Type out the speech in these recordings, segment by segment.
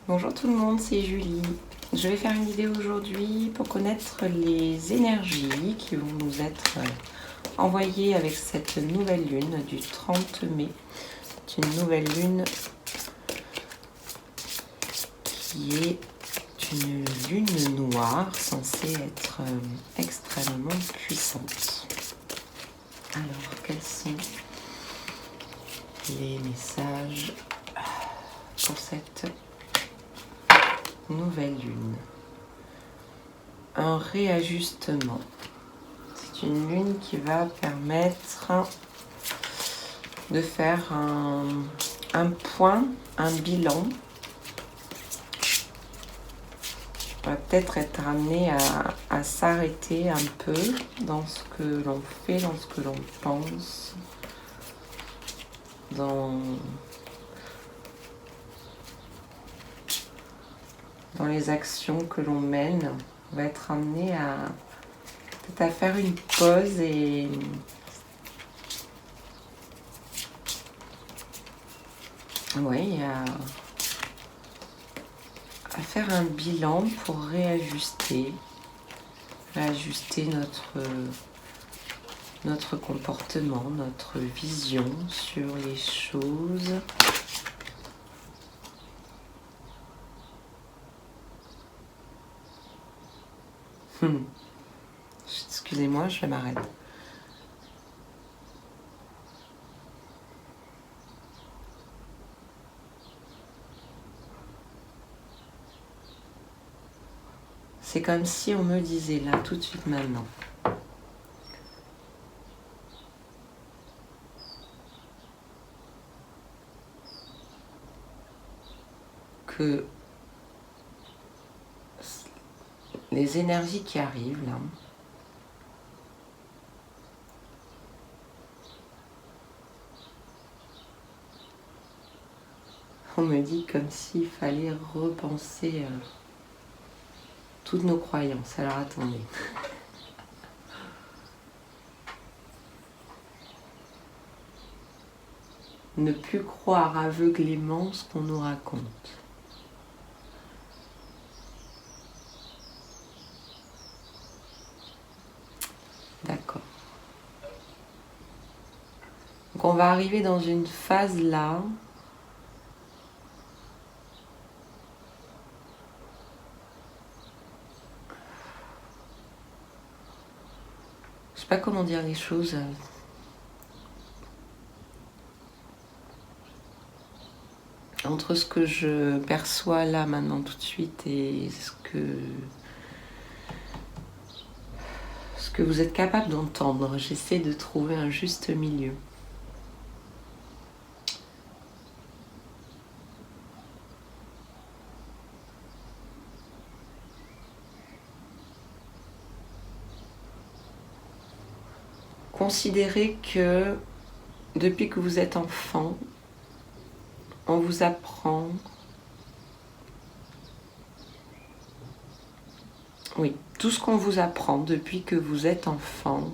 Bonjour tout le monde, c'est Julie. Je vais faire une vidéo aujourd'hui pour connaître les énergies qui vont nous être envoyées avec cette nouvelle lune du 30 mai. C'est une nouvelle lune qui est une lune noire censée être extrêmement puissante. Alors, quels sont les messages pour cette nouvelle lune? Un réajustement. C'est une lune qui va permettre de faire un point, un bilan. On va peut-être être amené à s'arrêter un peu dans ce que l'on fait, dans ce que l'on pense, dans les actions que l'on mène. On va être amené peut-être à faire une pause et à faire un bilan pour réajuster notre comportement, notre vision sur les choses. Excusez-moi, je m'arrête. C'est comme si on me disait là, tout de suite maintenant, que les énergies qui arrivent là, on me dit comme s'il fallait repenser toutes nos croyances. Alors attendez. Ne plus croire aveuglément ce qu'on nous raconte. D'accord. Donc on va arriver dans une phase là je sais pas comment dire les choses. Entre ce que je perçois là maintenant tout de suite et ce que vous êtes capable d'entendre, j'essaie de trouver un juste milieu. Considérez que depuis que vous êtes enfant, on vous apprend, tout ce qu'on vous apprend depuis que vous êtes enfant,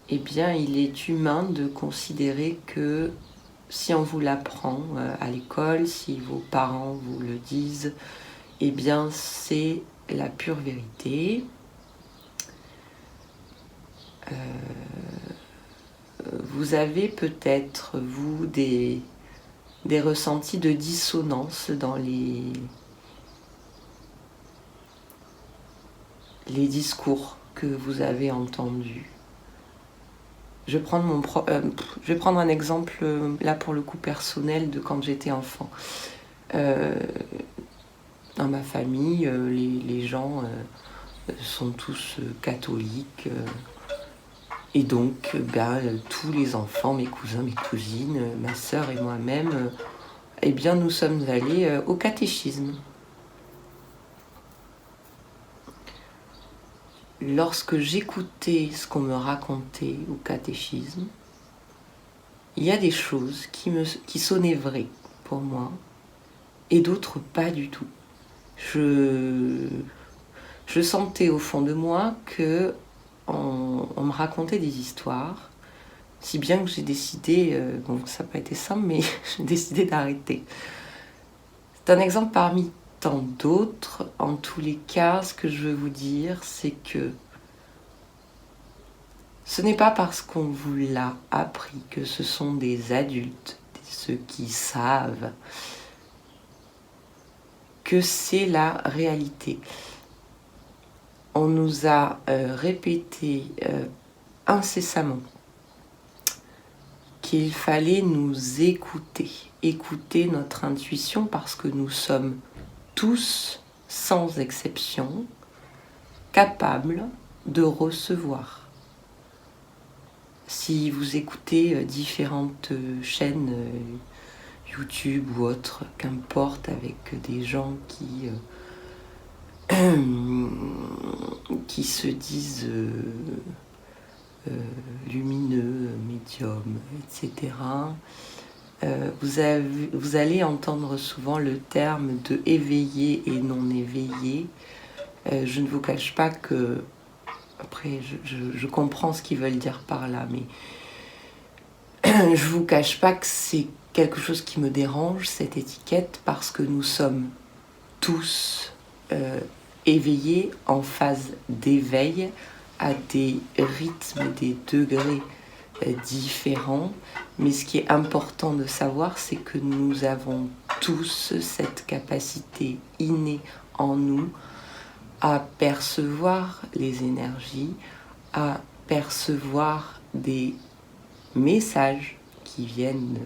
eh bien, il est humain de considérer que si on vous l'apprend à l'école, si vos parents vous le disent, eh bien, c'est la pure vérité. Vous avez peut-être, vous, des ressentis de dissonance dans les discours que vous avez entendus. Je vais prendre un exemple, là pour le coup personnel, de quand j'étais enfant. Dans ma famille, les gens sont tous catholiques. Et donc, tous les enfants, mes cousins, mes cousines, ma sœur et moi-même, eh bien, nous sommes allés au catéchisme. Lorsque j'écoutais ce qu'on me racontait au catéchisme, il y a des choses qui sonnaient vraies pour moi et d'autres pas du tout. Je sentais au fond de moi que on me racontait des histoires, si bien que j'ai décidé, ça n'a pas été simple, mais j'ai décidé d'arrêter. C'est un exemple parmi tant d'autres. En tous les cas, ce que je veux vous dire, c'est que ce n'est pas parce qu'on vous l'a appris que ce sont des adultes, ceux qui savent, que c'est la réalité. On nous a répété incessamment qu'il fallait nous écouter, écouter notre intuition parce que nous sommes tous, sans exception, capables de recevoir. Si vous écoutez différentes chaînes YouTube ou autres, qu'importe, avec des gens qui se disent lumineux, médiums, etc., vous allez entendre souvent le terme de éveillé et non éveillé. Je ne vous cache pas que, après je comprends ce qu'ils veulent dire par là, mais je ne vous cache pas que c'est quelque chose qui me dérange, cette étiquette, parce que nous sommes tous éveillés, en phase d'éveil, à des rythmes, des degrés différents. Mais ce qui est important de savoir, c'est que nous avons tous cette capacité innée en nous à percevoir les énergies, à percevoir des messages qui viennent.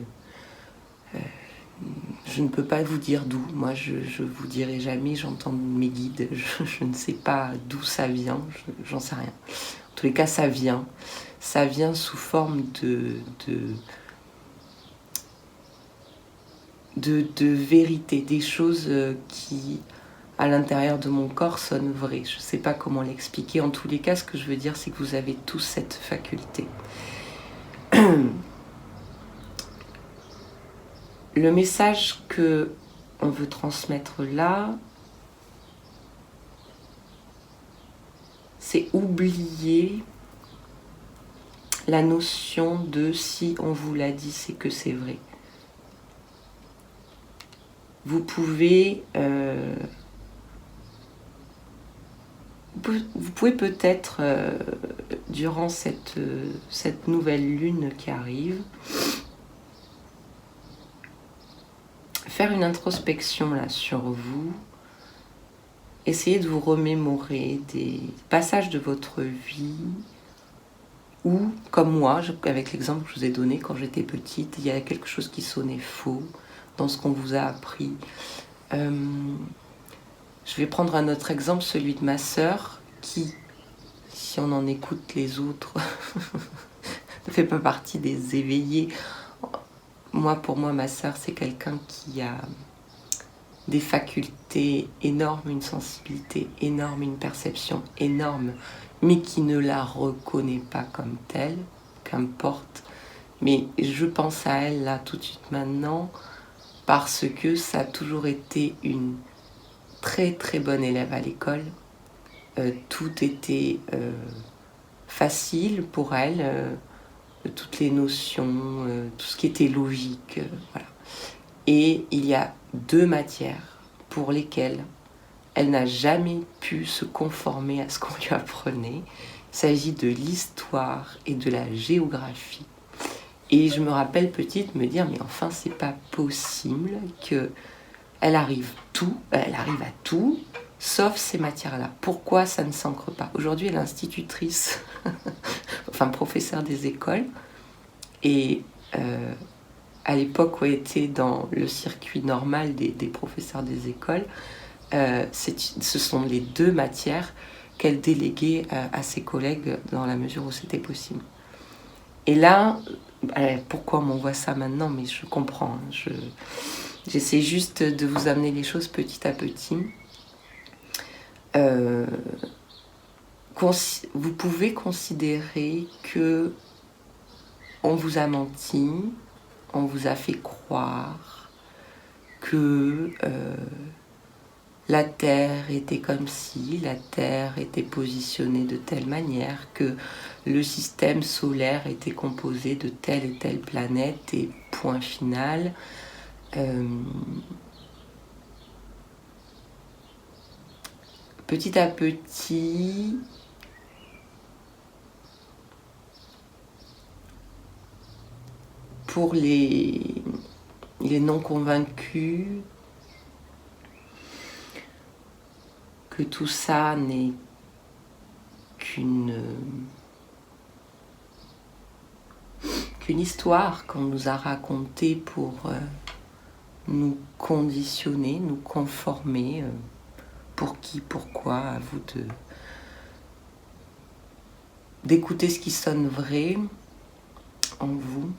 Je ne peux pas vous dire d'où. Moi, je vous dirai jamais, j'entends mes guides. Je ne sais pas d'où ça vient, j'en sais rien. En tous les cas, ça vient. Ça vient sous forme de vérité, des choses qui, à l'intérieur de mon corps, sonnent vraies. Je ne sais pas comment l'expliquer. En tous les cas, ce que je veux dire, c'est que vous avez tous cette faculté. Le message que on veut transmettre là, c'est oublier la notion de si on vous l'a dit, c'est que c'est vrai. Vous pouvez peut-être, durant cette nouvelle lune qui arrive, faire une introspection là sur vous, essayer de vous remémorer des passages de votre vie où, comme moi, avec l'exemple que je vous ai donné quand j'étais petite, il y a quelque chose qui sonnait faux dans ce qu'on vous a appris. Je vais prendre un autre exemple, celui de ma sœur, qui, si on en écoute les autres, ne fait pas partie des éveillés. Pour moi, ma sœur, c'est quelqu'un qui a des facultés énormes, une sensibilité énorme, une perception énorme, mais qui ne la reconnaît pas comme telle, qu'importe. Mais je pense à elle là tout de suite maintenant, parce que ça a toujours été une très très bonne élève à l'école. Tout était facile pour elle, toutes les notions, tout ce qui était logique, voilà. Et il y a 2 matières pour lesquelles elle n'a jamais pu se conformer à ce qu'on lui apprenait. Il s'agit de l'histoire et de la géographie. Et je me rappelle petite me dire, mais enfin, c'est pas possible qu'elle arrive à tout, sauf ces matières-là. Pourquoi ça ne s'ancre pas? Aujourd'hui, elle est institutrice, enfin professeure des écoles, et à l'époque où elle était dans le circuit normal des professeurs des écoles, ce sont les 2 matières qu'elle déléguait à ses collègues dans la mesure où c'était possible. Et là, pourquoi on m'envoie ça maintenant? Mais je comprends, j'essaie juste de vous amener les choses petit à petit. Vous pouvez considérer que on vous a menti, on vous a fait croire que la Terre était comme si, la Terre était positionnée de telle manière, que le système solaire était composé de telle et telle planète, et point final. petit à petit, pour les non convaincus, que tout ça n'est qu'une histoire qu'on nous a racontée pour nous conditionner, nous conformer. Pour qui, pourquoi, à vous d'écouter ce qui sonne vrai en vous.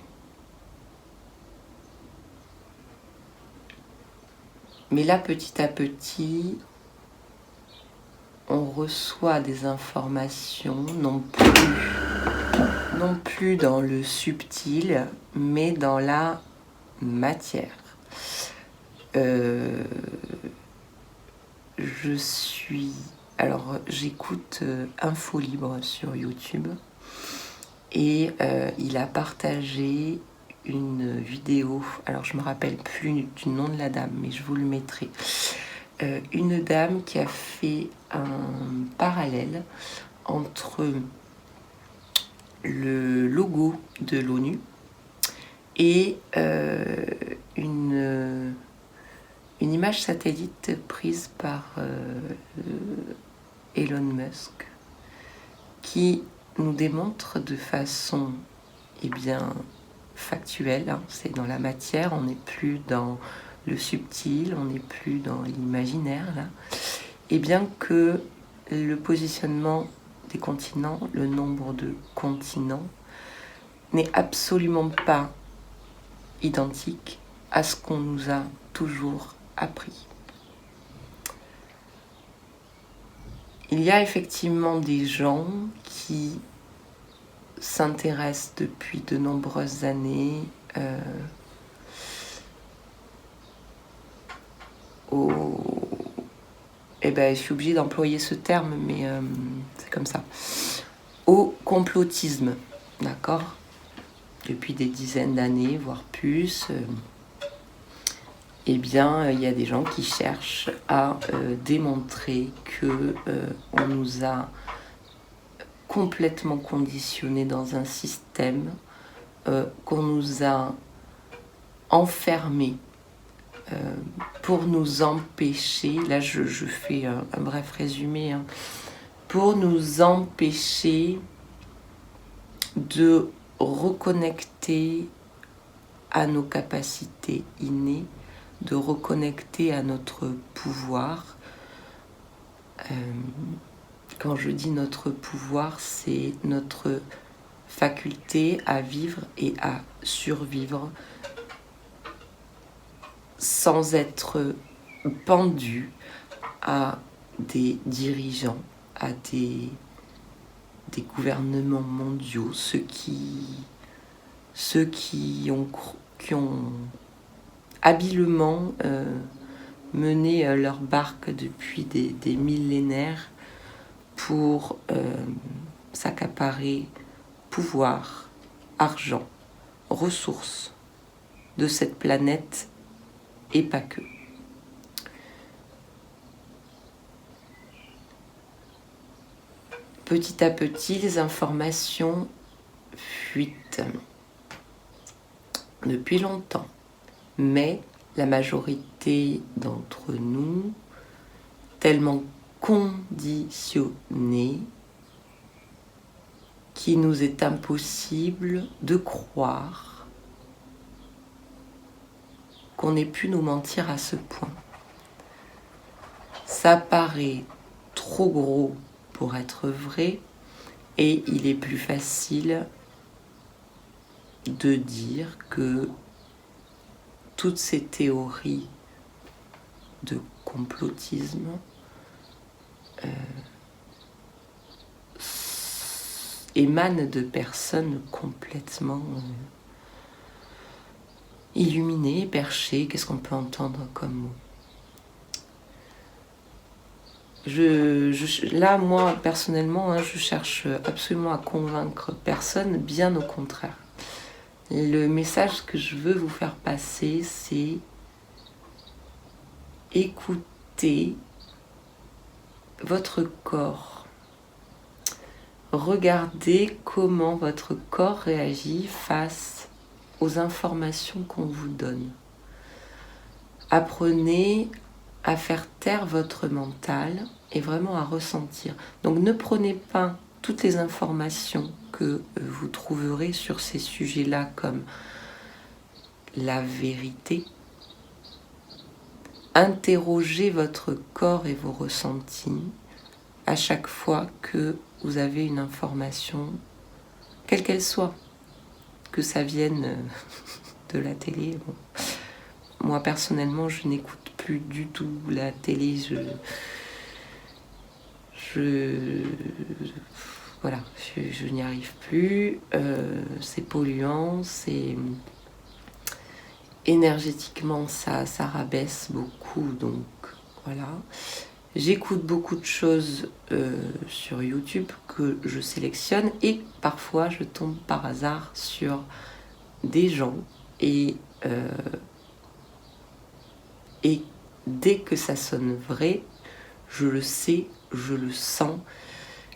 Mais là, petit à petit, on reçoit des informations, non plus dans le subtil, mais dans la matière. J'écoute Info Libre sur YouTube et il a partagé une vidéo, alors je me rappelle plus du nom de la dame, mais je vous le mettrai. Une dame qui a fait un parallèle entre le logo de l'ONU et une image satellite prise par Elon Musk qui nous démontre de façon factuelle, hein, c'est dans la matière, on n'est plus dans le subtil, on n'est plus dans l'imaginaire, là, et bien que le positionnement des continents, le nombre de continents, n'est absolument pas identique à ce qu'on nous a toujours appris. Il y a effectivement des gens qui s'intéressent depuis de nombreuses années je suis obligée d'employer ce terme, mais c'est comme ça, au complotisme, d'accord ? Depuis des dizaines d'années, voire plus, il y a des gens qui cherchent à démontrer que on nous a complètement conditionnés dans un système, qu'on nous a enfermés pour nous empêcher, là je fais un bref résumé, hein, pour nous empêcher de reconnecter à nos capacités innées, de reconnecter à notre pouvoir. Quand je dis notre pouvoir, c'est notre faculté à vivre et à survivre sans être pendu à des dirigeants, à des gouvernements mondiaux, ceux qui ont habilement mené leur barque depuis des millénaires pour s'accaparer pouvoir, argent, ressources de cette planète et pas que. Petit à petit, les informations fuitent depuis longtemps, mais la majorité d'entre nous, tellement conditionnés, qu'il nous est impossible de croire qu'on ait pu nous mentir à ce point. Ça paraît trop gros pour être vrai, et il est plus facile de dire que toutes ces théories de complotisme émanent de personnes complètement illuminées, perchées. Qu'est-ce qu'on peut entendre comme mot ? Là, moi, personnellement, je cherche absolument à convaincre personne, bien au contraire. Le message que je veux vous faire passer, c'est écouter votre corps. Regardez comment votre corps réagit face aux informations qu'on vous donne. Apprenez à faire taire votre mental et vraiment à ressentir. Donc ne prenez pas toutes les informations que vous trouverez sur ces sujets-là comme la vérité. Interrogez votre corps et vos ressentis à chaque fois que vous avez une information, quelle qu'elle soit, que ça vienne de la télé. Bon. Moi personnellement, je n'écoute plus du tout la télé. Voilà, je n'y arrive plus. C'est polluant, c'est énergétiquement ça rabaisse beaucoup, donc voilà. J'écoute beaucoup de choses sur YouTube que je sélectionne et parfois je tombe par hasard sur des gens et dès que ça sonne vrai, je le sais, je le sens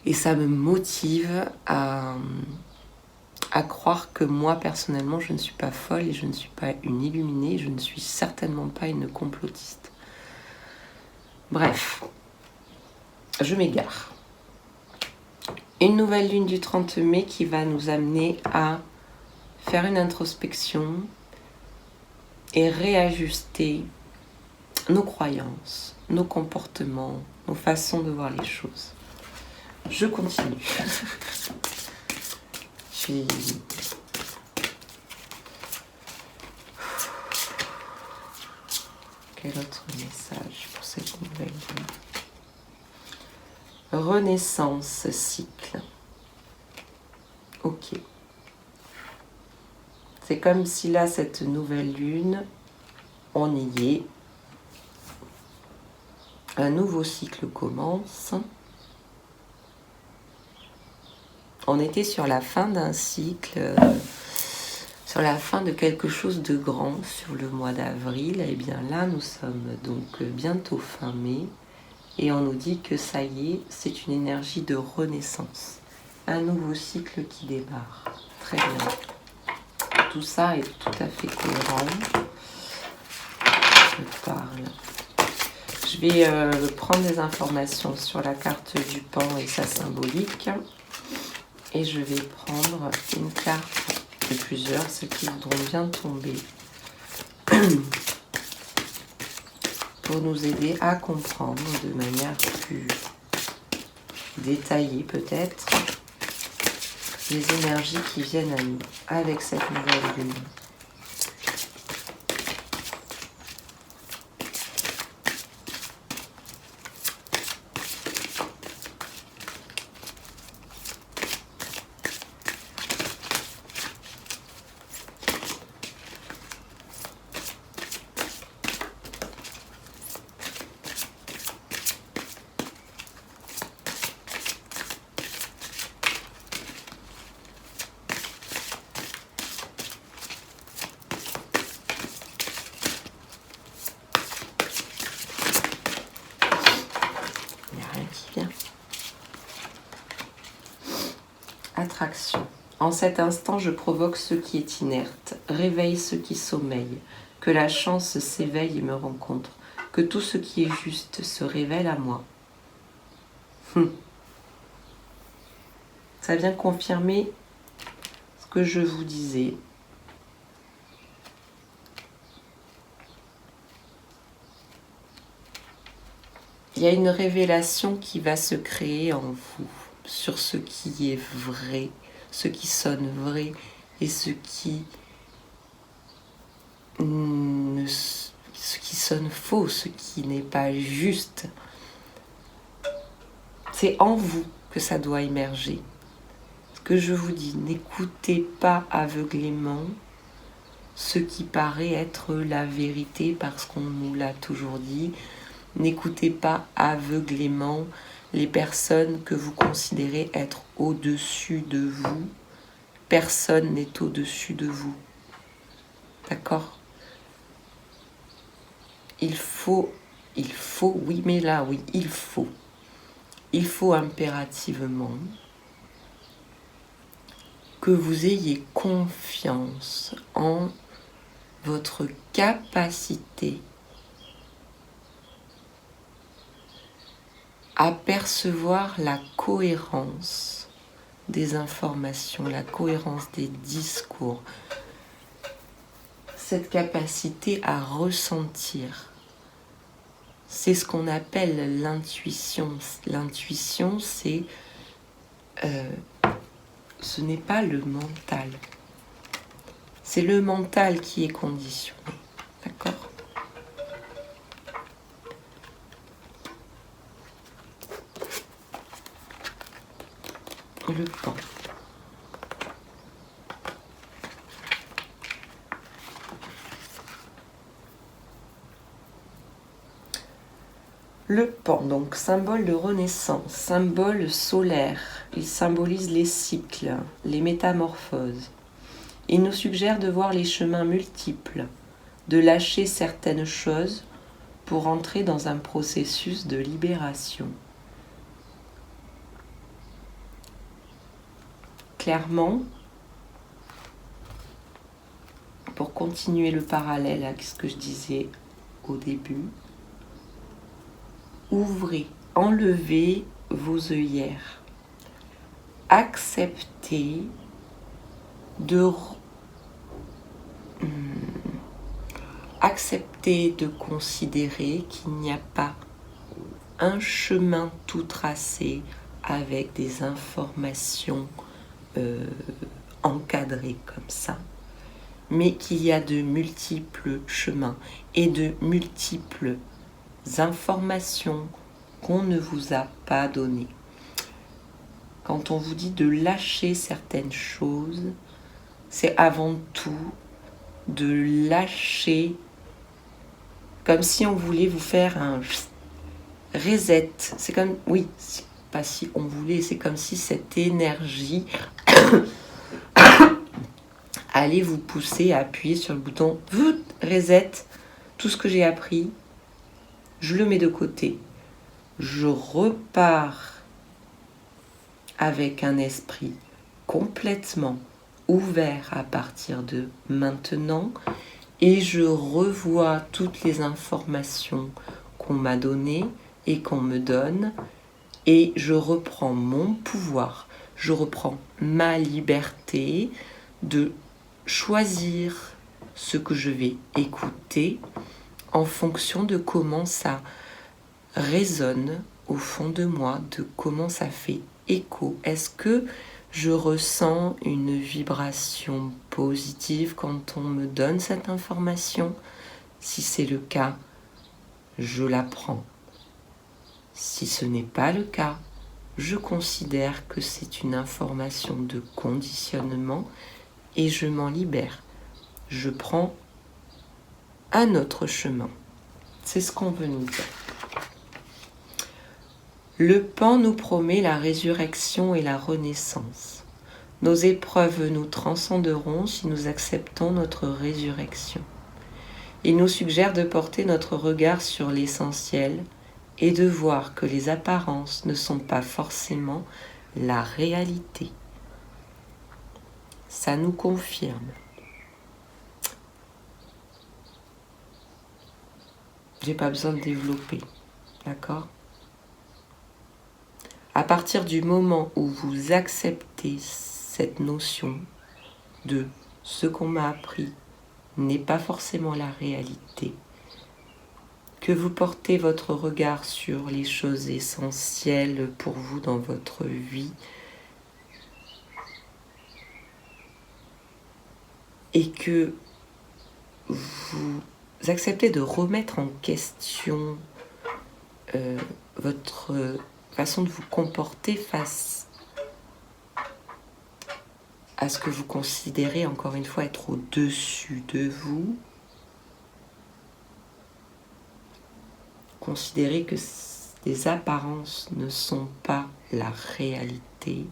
et ça me motive à croire que moi personnellement je ne suis pas folle et je ne suis pas une illuminée, je ne suis certainement pas une complotiste. Bref, je m'égare. Une nouvelle lune du 30 mai qui va nous amener à faire une introspection et réajuster nos croyances, nos comportements, nos façons de voir les choses. Je continue. Quel autre message pour cette nouvelle lune? Renaissance, cycle. Ok. C'est comme si là, cette nouvelle lune, on y est. Un nouveau cycle commence. On était sur la fin d'un cycle, sur la fin de quelque chose de grand sur le mois d'avril. Et bien là, nous sommes donc bientôt fin mai. Et on nous dit que ça y est, c'est une énergie de renaissance. Un nouveau cycle qui démarre. Très bien. Tout ça est tout à fait cohérent. Je vais prendre des informations sur la carte du pan et sa symbolique. Et je vais prendre une carte de plusieurs, celles qui voudront bien tomber, pour nous aider à comprendre de manière plus détaillée peut-être les énergies qui viennent à nous avec cette nouvelle lune. Attraction. En cet instant, je provoque ce qui est inerte, réveille ce qui sommeille, que la chance s'éveille et me rencontre, que tout ce qui est juste se révèle à moi. Ça vient confirmer ce que je vous disais. Il y a une révélation qui va se créer en vous sur ce qui est vrai, ce qui sonne vrai et ce qui sonne faux, ce qui n'est pas juste. C'est en vous que ça doit émerger. Ce que je vous dis, n'écoutez pas aveuglément ce qui paraît être la vérité parce qu'on nous l'a toujours dit. N'écoutez pas aveuglément les personnes que vous considérez être au-dessus de vous. Personne n'est au-dessus de vous. D'accord ? Il faut, oui, mais là, oui, il faut il faut impérativement que vous ayez confiance en votre capacité à percevoir la cohérence des informations, la cohérence des discours, cette capacité à ressentir. C'est ce qu'on appelle l'intuition. L'intuition, ce n'est pas le mental. C'est le mental qui est conditionné. D'accord ? Le pan. Le pan, donc symbole de renaissance, symbole solaire, il symbolise les cycles, les métamorphoses. Il nous suggère de voir les chemins multiples, de lâcher certaines choses pour entrer dans un processus de libération. Clairement, pour continuer le parallèle avec ce que je disais au début, ouvrez, enlevez vos œillères. Acceptez de considérer qu'il n'y a pas un chemin tout tracé avec des informations encadrées comme ça, mais qu'il y a de multiples chemins et de multiples informations qu'on ne vous a pas données. Quand on vous dit de lâcher certaines choses, c'est avant tout de lâcher, comme si on voulait vous faire un reset. C'est comme, oui, pas si on voulait, c'est comme si cette énergie allait vous pousser à appuyer sur le bouton reset. Tout ce que j'ai appris, je le mets de côté. Je repars avec un esprit complètement ouvert à partir de maintenant et je revois toutes les informations qu'on m'a données et qu'on me donne et je reprends mon pouvoir, je reprends ma liberté de choisir ce que je vais écouter en fonction de comment ça résonne au fond de moi, de comment ça fait écho. Est-ce que je ressens une vibration positive quand on me donne cette information? Si c'est le cas, je la prends. Si ce n'est pas le cas, je considère que c'est une information de conditionnement et je m'en libère. Je prends un autre chemin. C'est ce qu'on veut nous dire. Le pan nous promet la résurrection et la renaissance. Nos épreuves nous transcenderont si nous acceptons notre résurrection. Il nous suggère de porter notre regard sur l'essentiel et de voir que les apparences ne sont pas forcément la réalité. Ça nous confirme. J'ai pas besoin de développer, d'accord ? À partir du moment où vous acceptez cette notion de ce qu'on m'a appris n'est pas forcément la réalité, que vous portez votre regard sur les choses essentielles pour vous dans votre vie et que vous acceptez de remettre en question votre façon de vous comporter face à ce que vous considérez encore une fois être au-dessus de vous. Considérez que les apparences ne sont pas la réalité.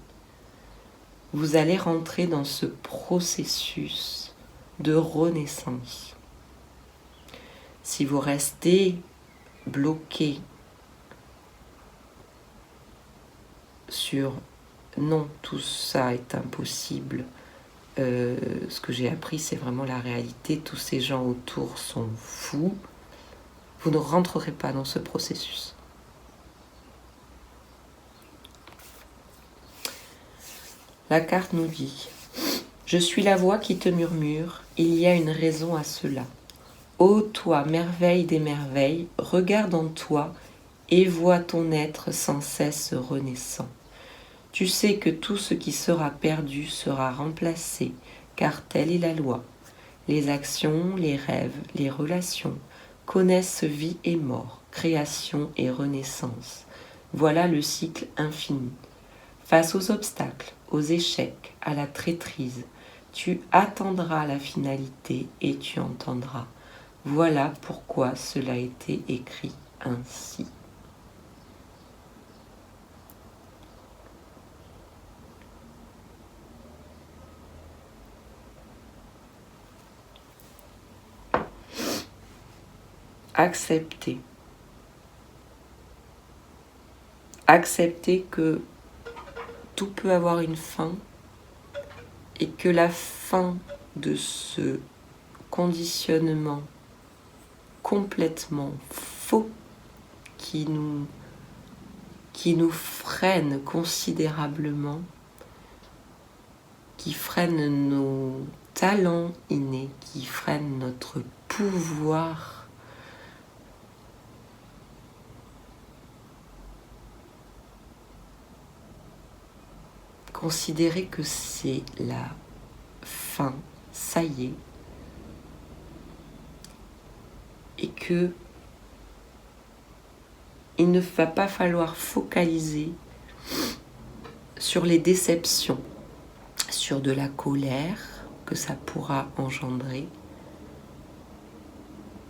Vous allez rentrer dans ce processus de renaissance. Si vous restez bloqué sur non, tout ça est impossible. Ce que j'ai appris, c'est vraiment la réalité. Tous ces gens autour sont fous. Vous ne rentrerez pas dans ce processus. La carte nous dit « Je suis la voix qui te murmure, il y a une raison à cela. Ô toi, merveille des merveilles, regarde en toi et vois ton être sans cesse renaissant. Tu sais que tout ce qui sera perdu sera remplacé, car telle est la loi. Les actions, les rêves, les relations connaissent vie et mort, création et renaissance. Voilà le cycle infini. Face aux obstacles, aux échecs, à la traîtrise, tu attendras la finalité et tu entendras. Voilà pourquoi cela a été écrit ainsi. » Accepter. Accepter que tout peut avoir une fin et que la fin de ce conditionnement complètement faux qui nous freine considérablement, qui freine nos talents innés, qui freine notre pouvoir. Considérer que c'est la fin, ça y est, et que il ne va pas falloir focaliser sur les déceptions, sur de la colère que ça pourra engendrer,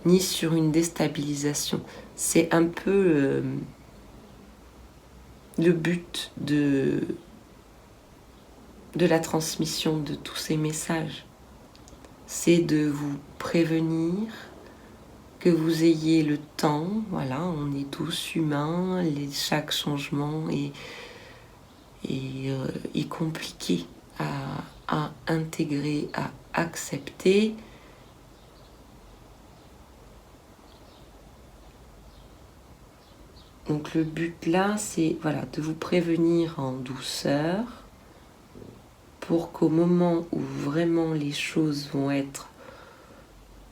ni sur une déstabilisation. C'est un peu le but de la transmission de tous ces messages. C'est de vous prévenir, que vous ayez le temps, voilà, on est tous humains, chaque changement est compliqué à intégrer, à accepter. Donc le but là, c'est voilà, de vous prévenir en douceur pour qu'au moment où vraiment les choses vont être,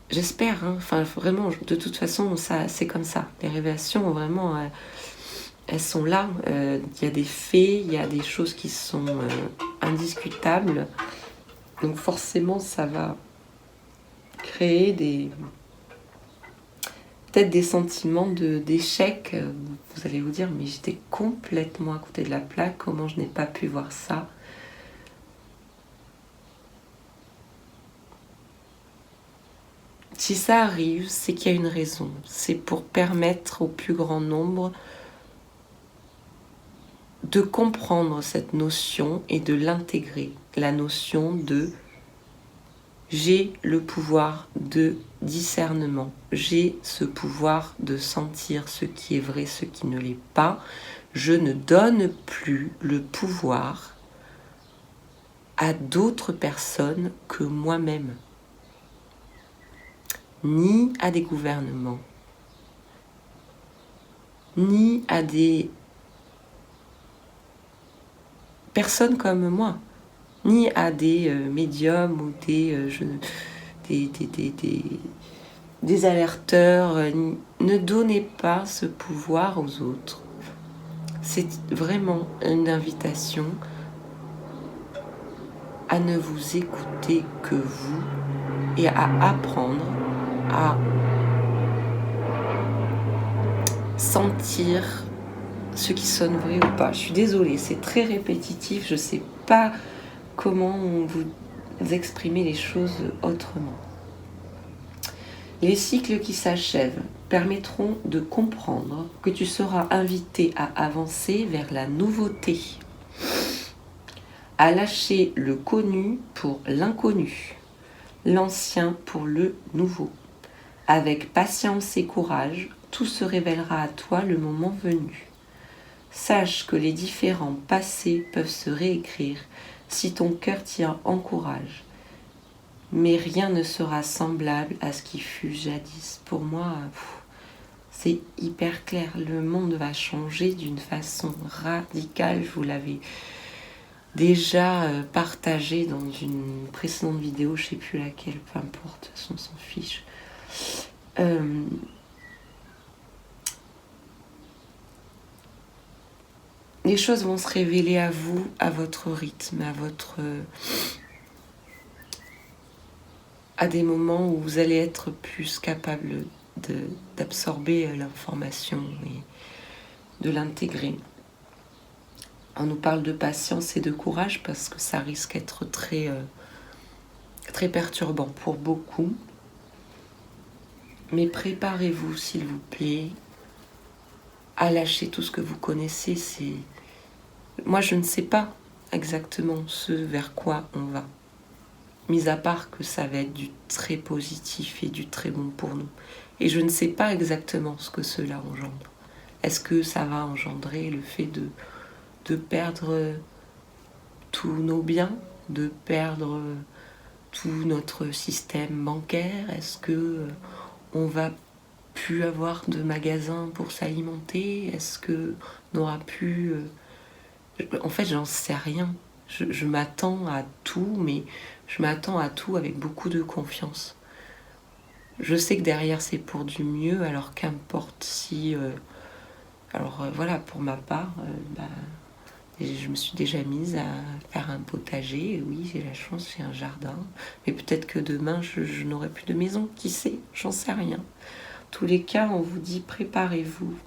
j'espère, hein, enfin vraiment, de toute façon, ça, c'est comme ça. Les révélations, vraiment, elles sont là. Il y a des faits, il y a des choses qui sont indiscutables. Donc forcément, ça va créer peut-être des sentiments d'échec. Vous allez vous dire, mais j'étais complètement à côté de la plaque, comment je n'ai pas pu voir ça ? Si ça arrive, c'est qu'il y a une raison. C'est pour permettre au plus grand nombre de comprendre cette notion et de l'intégrer. La notion de j'ai le pouvoir de discernement. J'ai ce pouvoir de sentir ce qui est vrai, ce qui ne l'est pas. Je ne donne plus le pouvoir à d'autres personnes que moi-même, ni à des gouvernements, ni à des personnes comme moi, ni à des médiums ou des alerteurs. Ne donnez pas ce pouvoir aux autres. C'est vraiment une invitation à ne vous écouter que vous et à apprendre à sentir ce qui sonne vrai ou pas. Je suis désolée, c'est très répétitif, je ne sais pas comment vous exprimer les choses autrement. Les cycles qui s'achèvent permettront de comprendre que tu seras invité à avancer vers la nouveauté, à lâcher le connu pour l'inconnu, l'ancien pour le nouveau. Avec patience et courage, tout se révélera à toi le moment venu. Sache que les différents passés peuvent se réécrire si ton cœur t'y encourage. Mais rien ne sera semblable à ce qui fut jadis. Pour moi, c'est hyper clair. Le monde va changer d'une façon radicale. Je vous l'avais déjà partagé dans une précédente vidéo, je ne sais plus laquelle, peu importe, de toute façon on s'en fiche. Les choses vont se révéler à vous, à votre rythme, à des moments où vous allez être plus capable d'absorber l'information et de l'intégrer. On nous parle de patience et de courage parce que ça risque d'être très perturbant pour beaucoup. Mais préparez-vous, s'il vous plaît, à lâcher tout ce que vous connaissez. Moi, je ne sais pas exactement ce vers quoi on va. Mis à part que ça va être du très positif et du très bon pour nous. Et je ne sais pas exactement ce que cela engendre. Est-ce que ça va engendrer le fait de perdre tous nos biens, de perdre tout notre système bancaire? Est-ce que on va plus avoir de magasins pour s'alimenter? Est-ce que on n'aura plus... En fait, j'en sais rien. Je m'attends à tout, mais je m'attends à tout avec beaucoup de confiance. Je sais que derrière, c'est pour du mieux, alors qu'importe si... voilà, pour ma part, je me suis déjà mise à faire un potager. Oui, j'ai la chance, j'ai un jardin. Mais peut-être que demain, je n'aurai plus de maison. Qui sait? J'en sais rien. En tous les cas, on vous dit préparez-vous.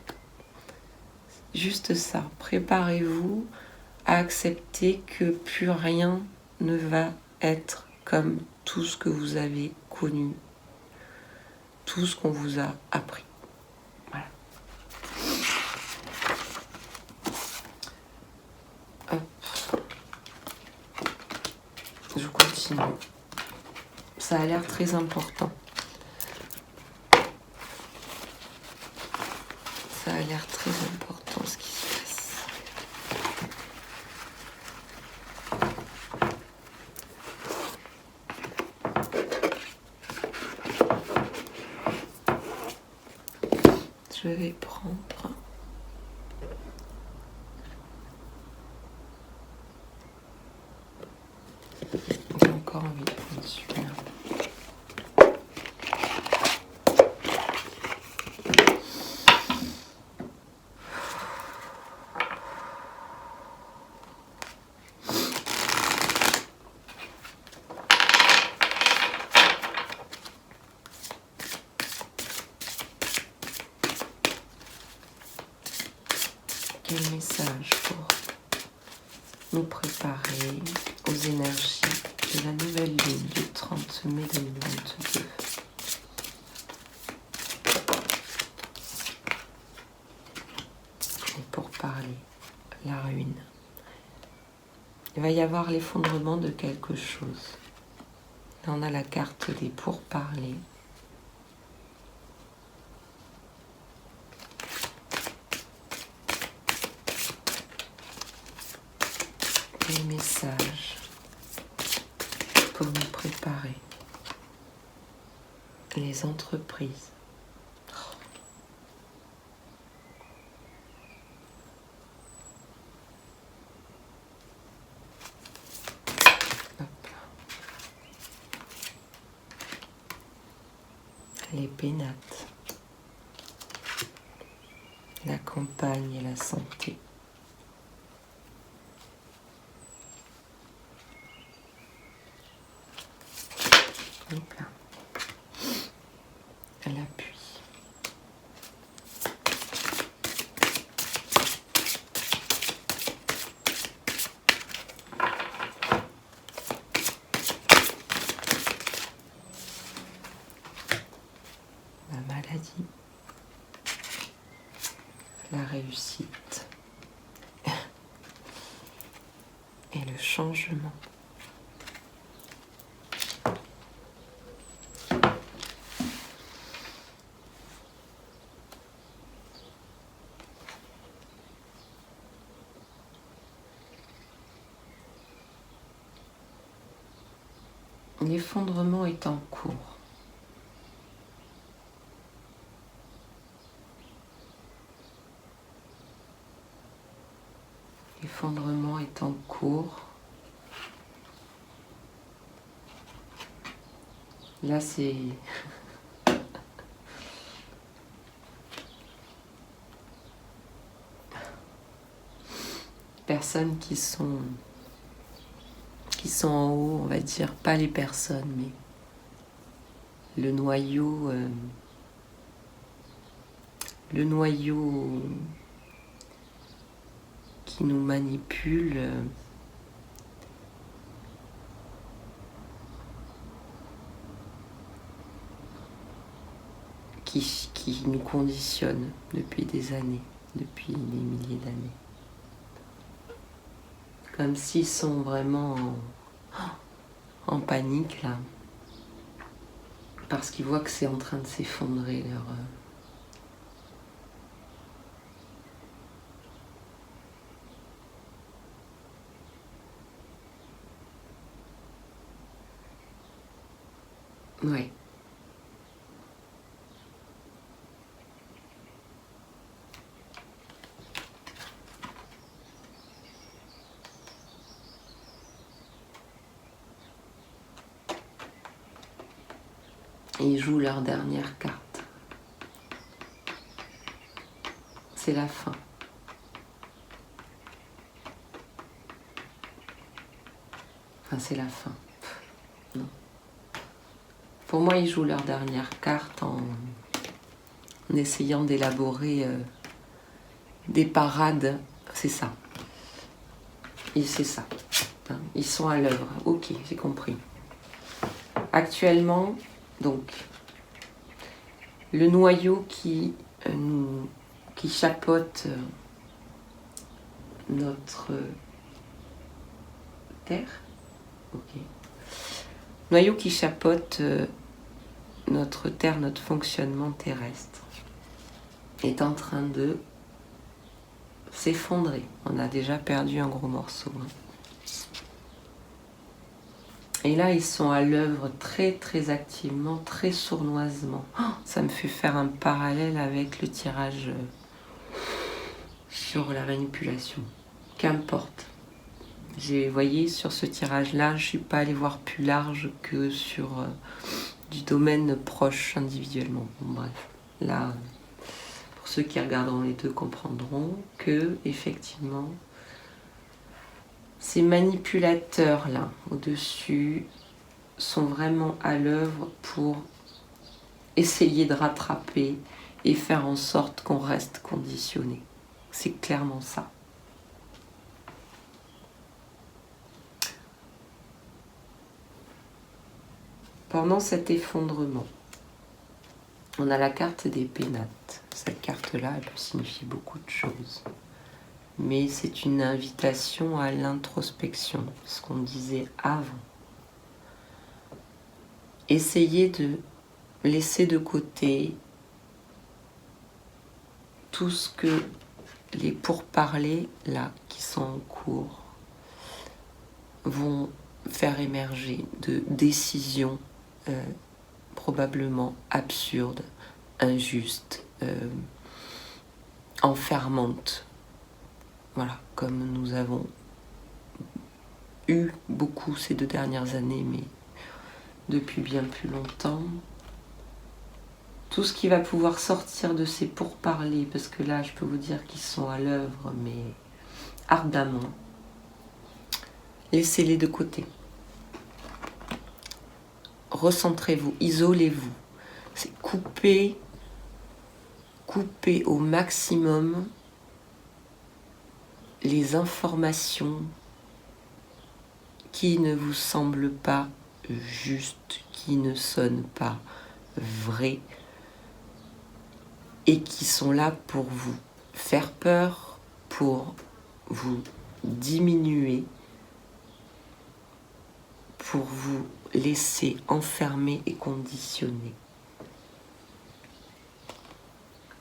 Juste ça. Préparez-vous à accepter que plus rien ne va être comme tout ce que vous avez connu, tout ce qu'on vous a appris. Voilà. Hop. Je continue. Ça a l'air très important. Ça a l'air très important ce qui se passe. Je vais prendre... J'ai encore envie de prendre celui-là. Quel message pour nous préparer aux énergies de la nouvelle lune du 30 mai 2022. Et pour parler, la ruine. Il va y avoir l'effondrement de quelque chose. Là, on a la carte des pourparlers. Les messages pour nous préparer. Les entreprises. Hop. Les pénates. La campagne et la santé. Hop là. À l'appui. La maladie. La réussite. Et le changement. L'effondrement est en cours. L'effondrement est en cours. Là, c'est... personnes qui sont en haut, on va dire, pas les personnes, mais le noyau qui nous manipule, qui nous conditionne depuis des années, depuis des milliers d'années. Comme s'ils sont vraiment en panique là, parce qu'ils voient que c'est en train de s'effondrer leur... Ouais. Et ils jouent leur dernière carte. C'est la fin. Enfin, c'est la fin. Non. Pour moi, ils jouent leur dernière carte en essayant d'élaborer des parades. C'est ça. Et c'est ça. Hein, ils sont à l'œuvre. Ok, j'ai compris. Actuellement, donc, le noyau qui chapeaute notre Terre, ok. Noyau qui chapeaute notre Terre, notre fonctionnement terrestre, est en train de s'effondrer. On a déjà perdu un gros morceau. Hein. Et là, ils sont à l'œuvre très très activement, très sournoisement. Oh, ça me fait faire un parallèle avec le tirage sur la manipulation. Qu'importe. Vous voyez, sur ce tirage-là, je ne suis pas allée voir plus large que sur du domaine proche individuellement. Bon, bref, là, pour ceux qui regarderont les deux comprendront que, effectivement, ces manipulateurs-là, au-dessus, sont vraiment à l'œuvre pour essayer de rattraper et faire en sorte qu'on reste conditionné. C'est clairement ça. Pendant cet effondrement, on a la carte des pénates. Cette carte-là, elle peut signifier beaucoup de choses. Mais c'est une invitation à l'introspection, ce qu'on disait avant. Essayez de laisser de côté tout ce que les pourparlers là qui sont en cours vont faire émerger de décisions probablement absurdes, injustes, enfermantes. Voilà, comme nous avons eu beaucoup ces 2 dernières années, mais depuis bien plus longtemps. Tout ce qui va pouvoir sortir de ces pourparlers, parce que là, je peux vous dire qu'ils sont à l'œuvre, mais ardemment. Laissez-les de côté. Recentrez-vous, isolez-vous. C'est couper au maximum les informations qui ne vous semblent pas justes, qui ne sonnent pas vraies et qui sont là pour vous faire peur, pour vous diminuer, pour vous laisser enfermer et conditionner.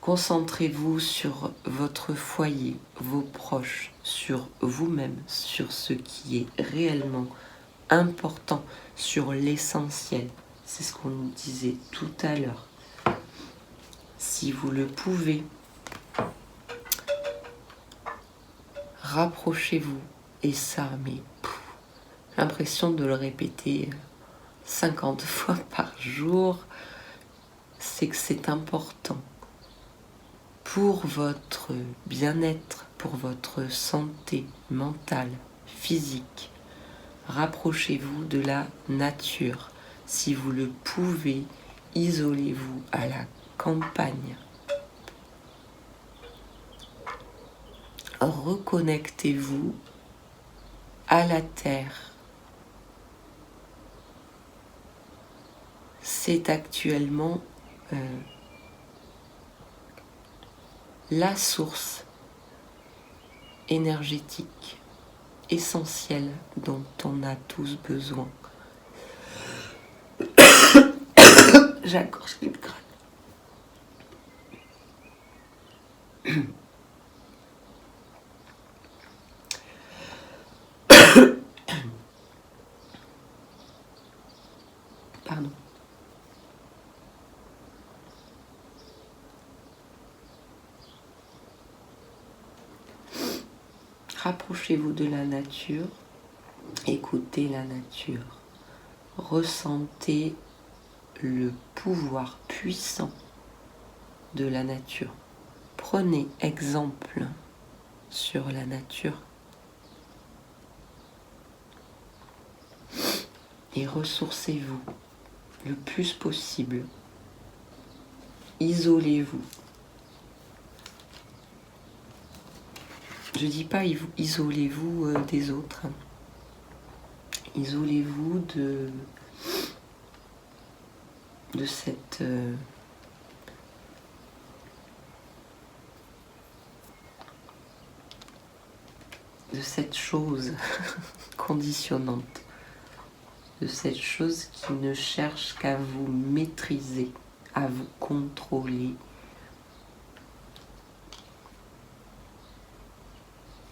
Concentrez-vous sur votre foyer, vos proches, sur vous-même, sur ce qui est réellement important, sur l'essentiel. C'est ce qu'on nous disait tout à l'heure. Si vous le pouvez, rapprochez-vous. Et ça, mais l'impression de le répéter 50 fois par jour, c'est que c'est important pour votre bien-être, pour votre santé mentale, physique. Rapprochez-vous de la nature. Si vous le pouvez, isolez-vous à la campagne. Reconnectez-vous à la terre. C'est actuellement la source énergétique essentielle dont on a tous besoin. J'accroche le crâne. Pardon. Rapprochez-vous de la nature, écoutez la nature, ressentez le pouvoir puissant de la nature. Prenez exemple sur la nature et ressourcez-vous le plus possible. Isolez-vous. Je ne dis pas isolez-vous des autres. Isolez-vous de cette chose conditionnante, de cette chose qui ne cherche qu'à vous maîtriser, à vous contrôler,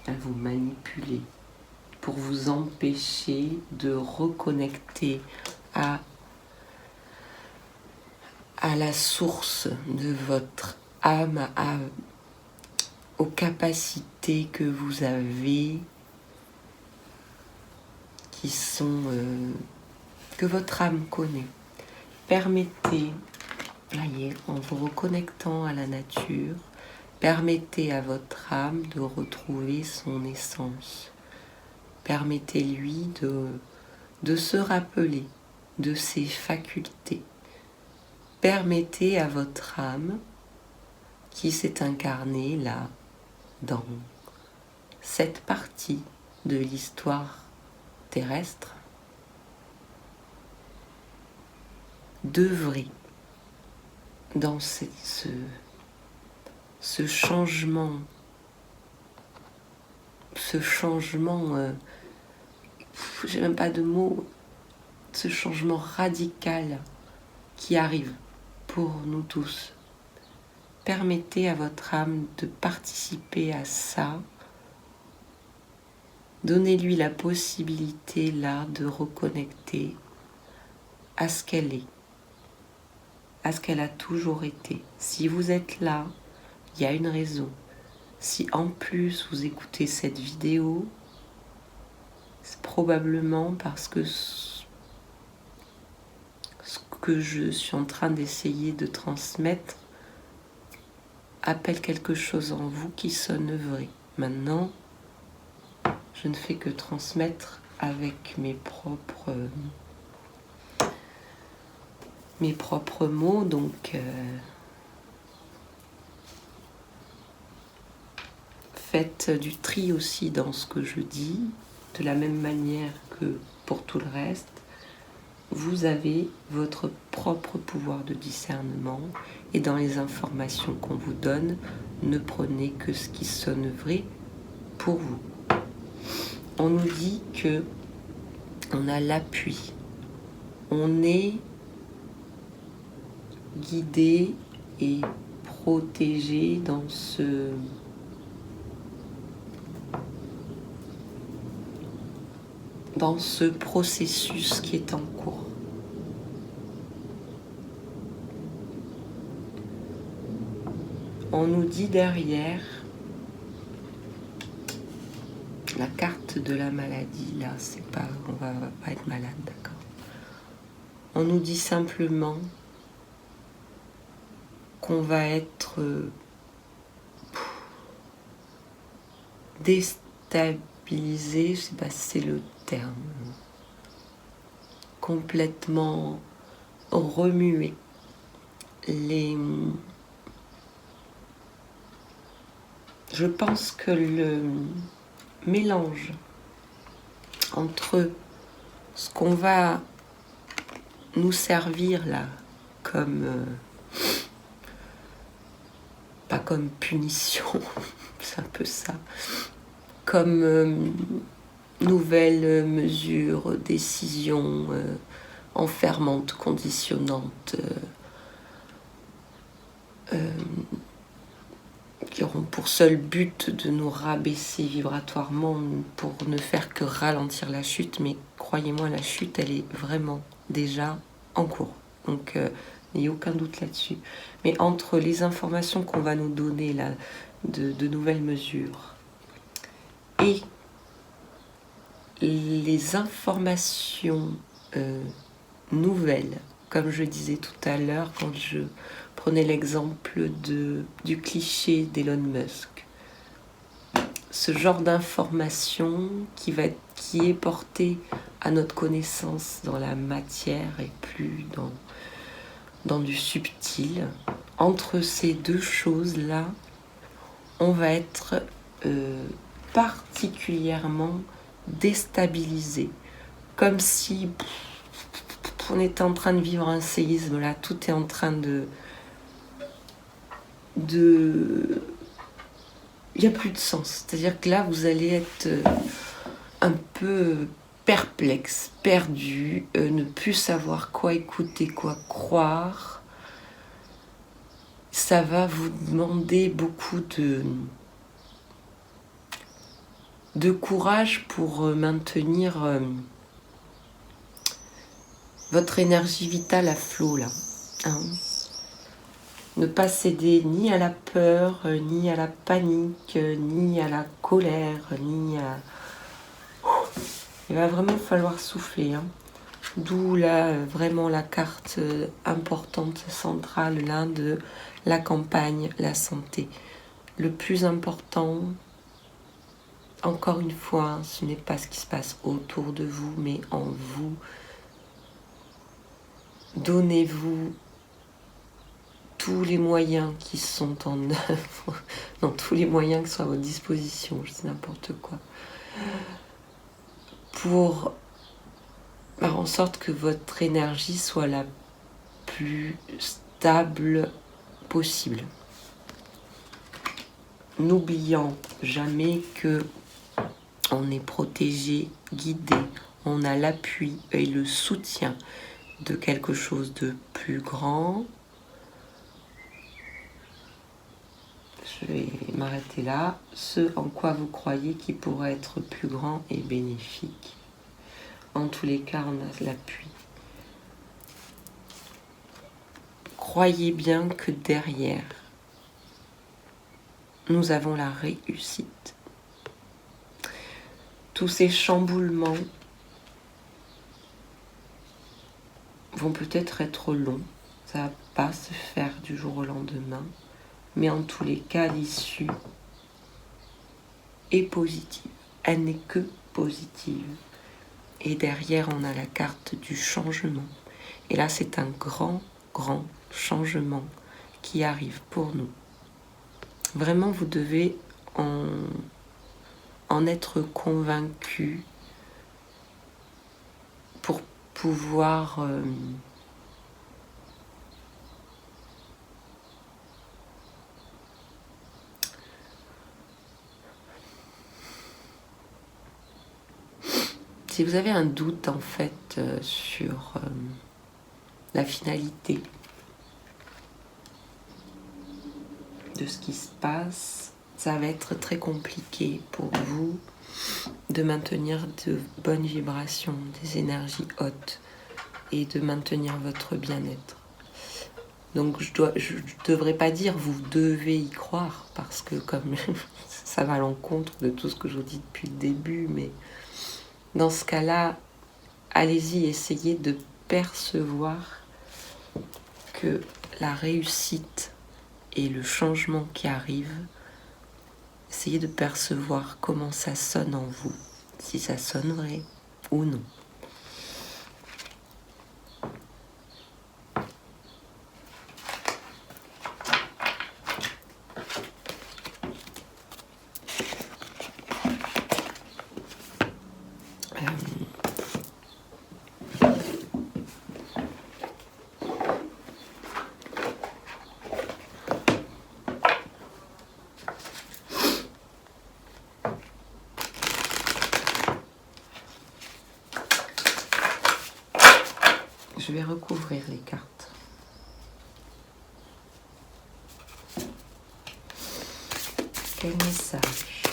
à vous manipuler, pour vous empêcher de reconnecter à la source de votre âme, aux capacités que vous avez, qui sont que votre âme connaît. Permettez, en vous reconnectant à la nature, permettez à votre âme de retrouver son essence. Permettez-lui de se rappeler de ses facultés. Permettez à votre âme, qui s'est incarnée là, dans cette partie de l'histoire terrestre, d'œuvrer dans ce changement, j'ai même pas de mots, ce changement radical qui arrive pour nous tous. Permettez à votre âme de participer à ça. Donnez-lui la possibilité là de reconnecter à ce qu'elle est, à ce qu'elle a toujours été. Si vous êtes là, il y a une raison. Si en plus vous écoutez cette vidéo, c'est probablement parce que ce que je suis en train d'essayer de transmettre appelle quelque chose en vous qui sonne vrai. Maintenant, je ne fais que transmettre avec mes propres mots, donc faites du tri aussi dans ce que je dis, de la même manière que pour tout le reste. Vous avez votre propre pouvoir de discernement et dans les informations qu'on vous donne, ne prenez que ce qui sonne vrai pour vous. On nous dit que on a l'appui, on est guidé et protégé dans dans ce processus qui est en cours. On nous dit derrière la carte de la maladie, là, c'est pas, on va pas être malade, d'accord. On nous dit simplement qu'on va être déstabilisé, je sais pas si c'est le terme, complètement remué. Je pense que le mélange entre ce qu'on va nous servir là comme pas comme punition, c'est un peu ça, comme nouvelles mesures, décisions enfermantes, conditionnantes, qui auront pour seul but de nous rabaisser vibratoirement pour ne faire que ralentir la chute. Mais croyez-moi, la chute, elle est vraiment déjà en cours. Donc, n'ayez aucun doute là-dessus. Mais entre les informations qu'on va nous donner là, de nouvelles mesures et les informations nouvelles, comme je disais tout à l'heure quand je prenais l'exemple du cliché d'Elon Musk, ce genre d'information qui est portée à notre connaissance dans la matière et plus dans du subtil, entre ces deux choses-là, on va être particulièrement déstabilisé, comme si on était en train de vivre un séisme, là, tout est en train de... Il n'y a plus de sens. C'est-à-dire que là, vous allez être un peu perplexe, perdu, ne plus savoir quoi écouter, quoi croire. Ça va vous demander beaucoup de courage pour maintenir votre énergie vitale à flot, là. Hein. Ne pas céder ni à la peur, ni à la panique, ni à la colère, ni à... Il va vraiment falloir souffler. Hein. D'où là, vraiment la carte importante, centrale, là, de la campagne, la santé. Le plus important, encore une fois, ce n'est pas ce qui se passe autour de vous, mais en vous. Donnez-vous tous les moyens qui sont en œuvre, non, tous les moyens qui sont à votre disposition, je dis n'importe quoi, pour faire en sorte que votre énergie soit la plus stable possible. N'oubliant jamais que on est protégé, guidé, on a l'appui et le soutien de quelque chose de plus grand. Je vais m'arrêter là. Ce en quoi vous croyez qui pourrait être plus grand et bénéfique. En tous les cas, on a l'appui. Croyez bien que derrière, nous avons la réussite. Tous ces chamboulements vont peut-être être longs. Ça ne va pas se faire du jour au lendemain. Mais en tous les cas, l'issue est positive. Elle n'est que positive. Et derrière, on a la carte du changement. Et là, c'est un grand, grand changement qui arrive pour nous. Vraiment, vous devez en être convaincu pour pouvoir... Si vous avez un doute en fait sur la finalité de ce qui se passe, ça va être très compliqué pour vous de maintenir de bonnes vibrations, des énergies hautes et de maintenir votre bien-être. Donc je devrais pas dire vous devez y croire parce que comme ça va à l'encontre de tout ce que je vous dis depuis le début, mais dans ce cas-là, allez-y, essayez de percevoir que la réussite et le changement qui arrive, essayez de percevoir comment ça sonne en vous, si ça sonne vrai ou non. Je vais recouvrir les cartes. Quel message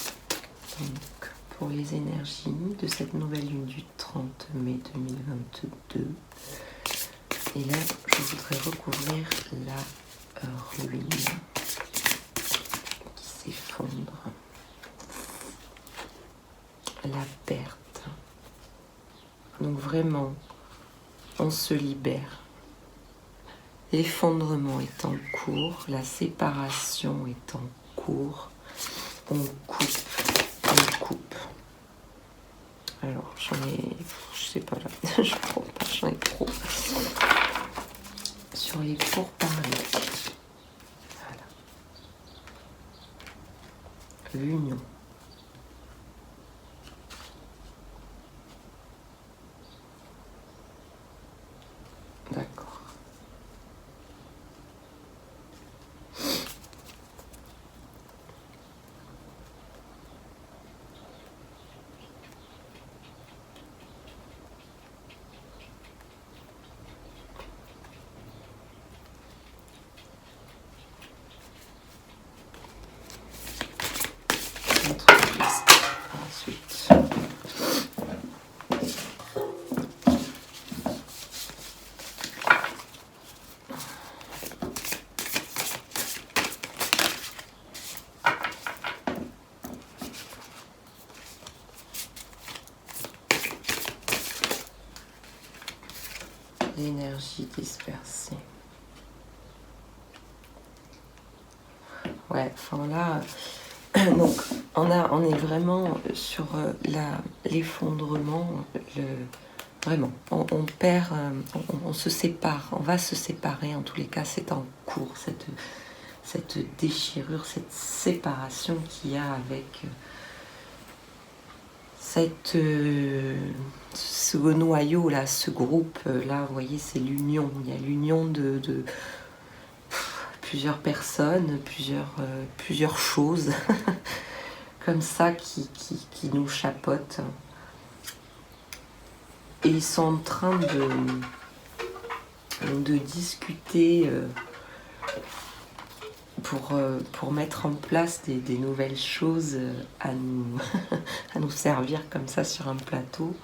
donc, pour les énergies de cette nouvelle lune du 30 mai 2022? Et là, je voudrais recouvrir la ruine qui s'effondre, la perte. Donc vraiment, on se libère. L'effondrement est en cours, la séparation est en cours. On coupe. Alors, j'en ai... Je sais pas là, j'en ai trop. Sur les pourparlers. Voilà. L'union. D'accord. Ensuite. L'énergie dispersée. Ouais, enfin là, donc on est vraiment sur l'effondrement, vraiment, on perd, on se sépare, on va se séparer, en tous les cas c'est en cours, cette déchirure, cette séparation qu'il y a avec ce noyau là, ce groupe là, vous voyez, c'est l'union, il y a l'union de plusieurs personnes, plusieurs choses comme ça qui nous chapeautent. Et ils sont en train de discuter pour mettre en place des nouvelles choses à nous servir comme ça sur un plateau.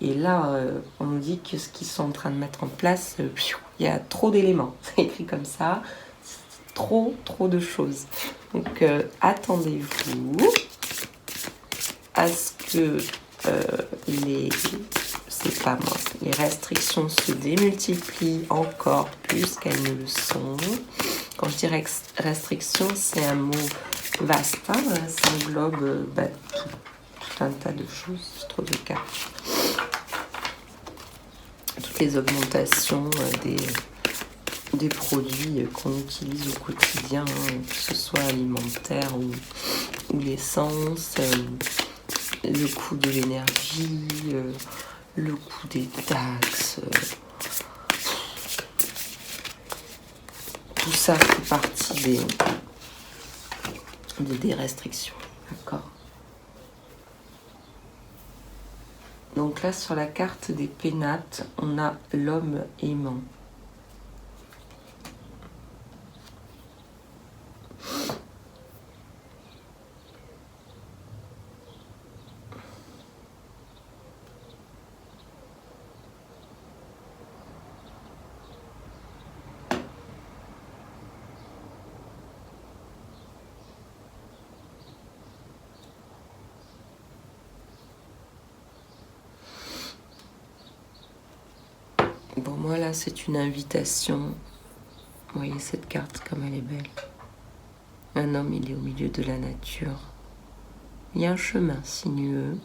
Et là, on nous dit que ce qu'ils sont en train de mettre en place, il y a trop d'éléments. C'est écrit comme ça. Trop de choses. Donc, attendez-vous à ce que les restrictions se démultiplient encore plus qu'elles ne le sont. Quand je dis restriction, c'est un mot vaste, hein, ça englobe tout un tas de choses, c'est trop de cartes. Toutes les augmentations des produits qu'on utilise au quotidien, hein, que ce soit alimentaire ou l'essence, le coût de l'énergie, le coût des taxes, tout ça fait partie des restrictions, d'accord? Donc là, sur la carte des pénates, on a l'homme aimant. Bon, moi là, c'est une invitation. Vous voyez cette carte comme elle est belle. Un homme, il est au milieu de la nature. Il y a un chemin sinueux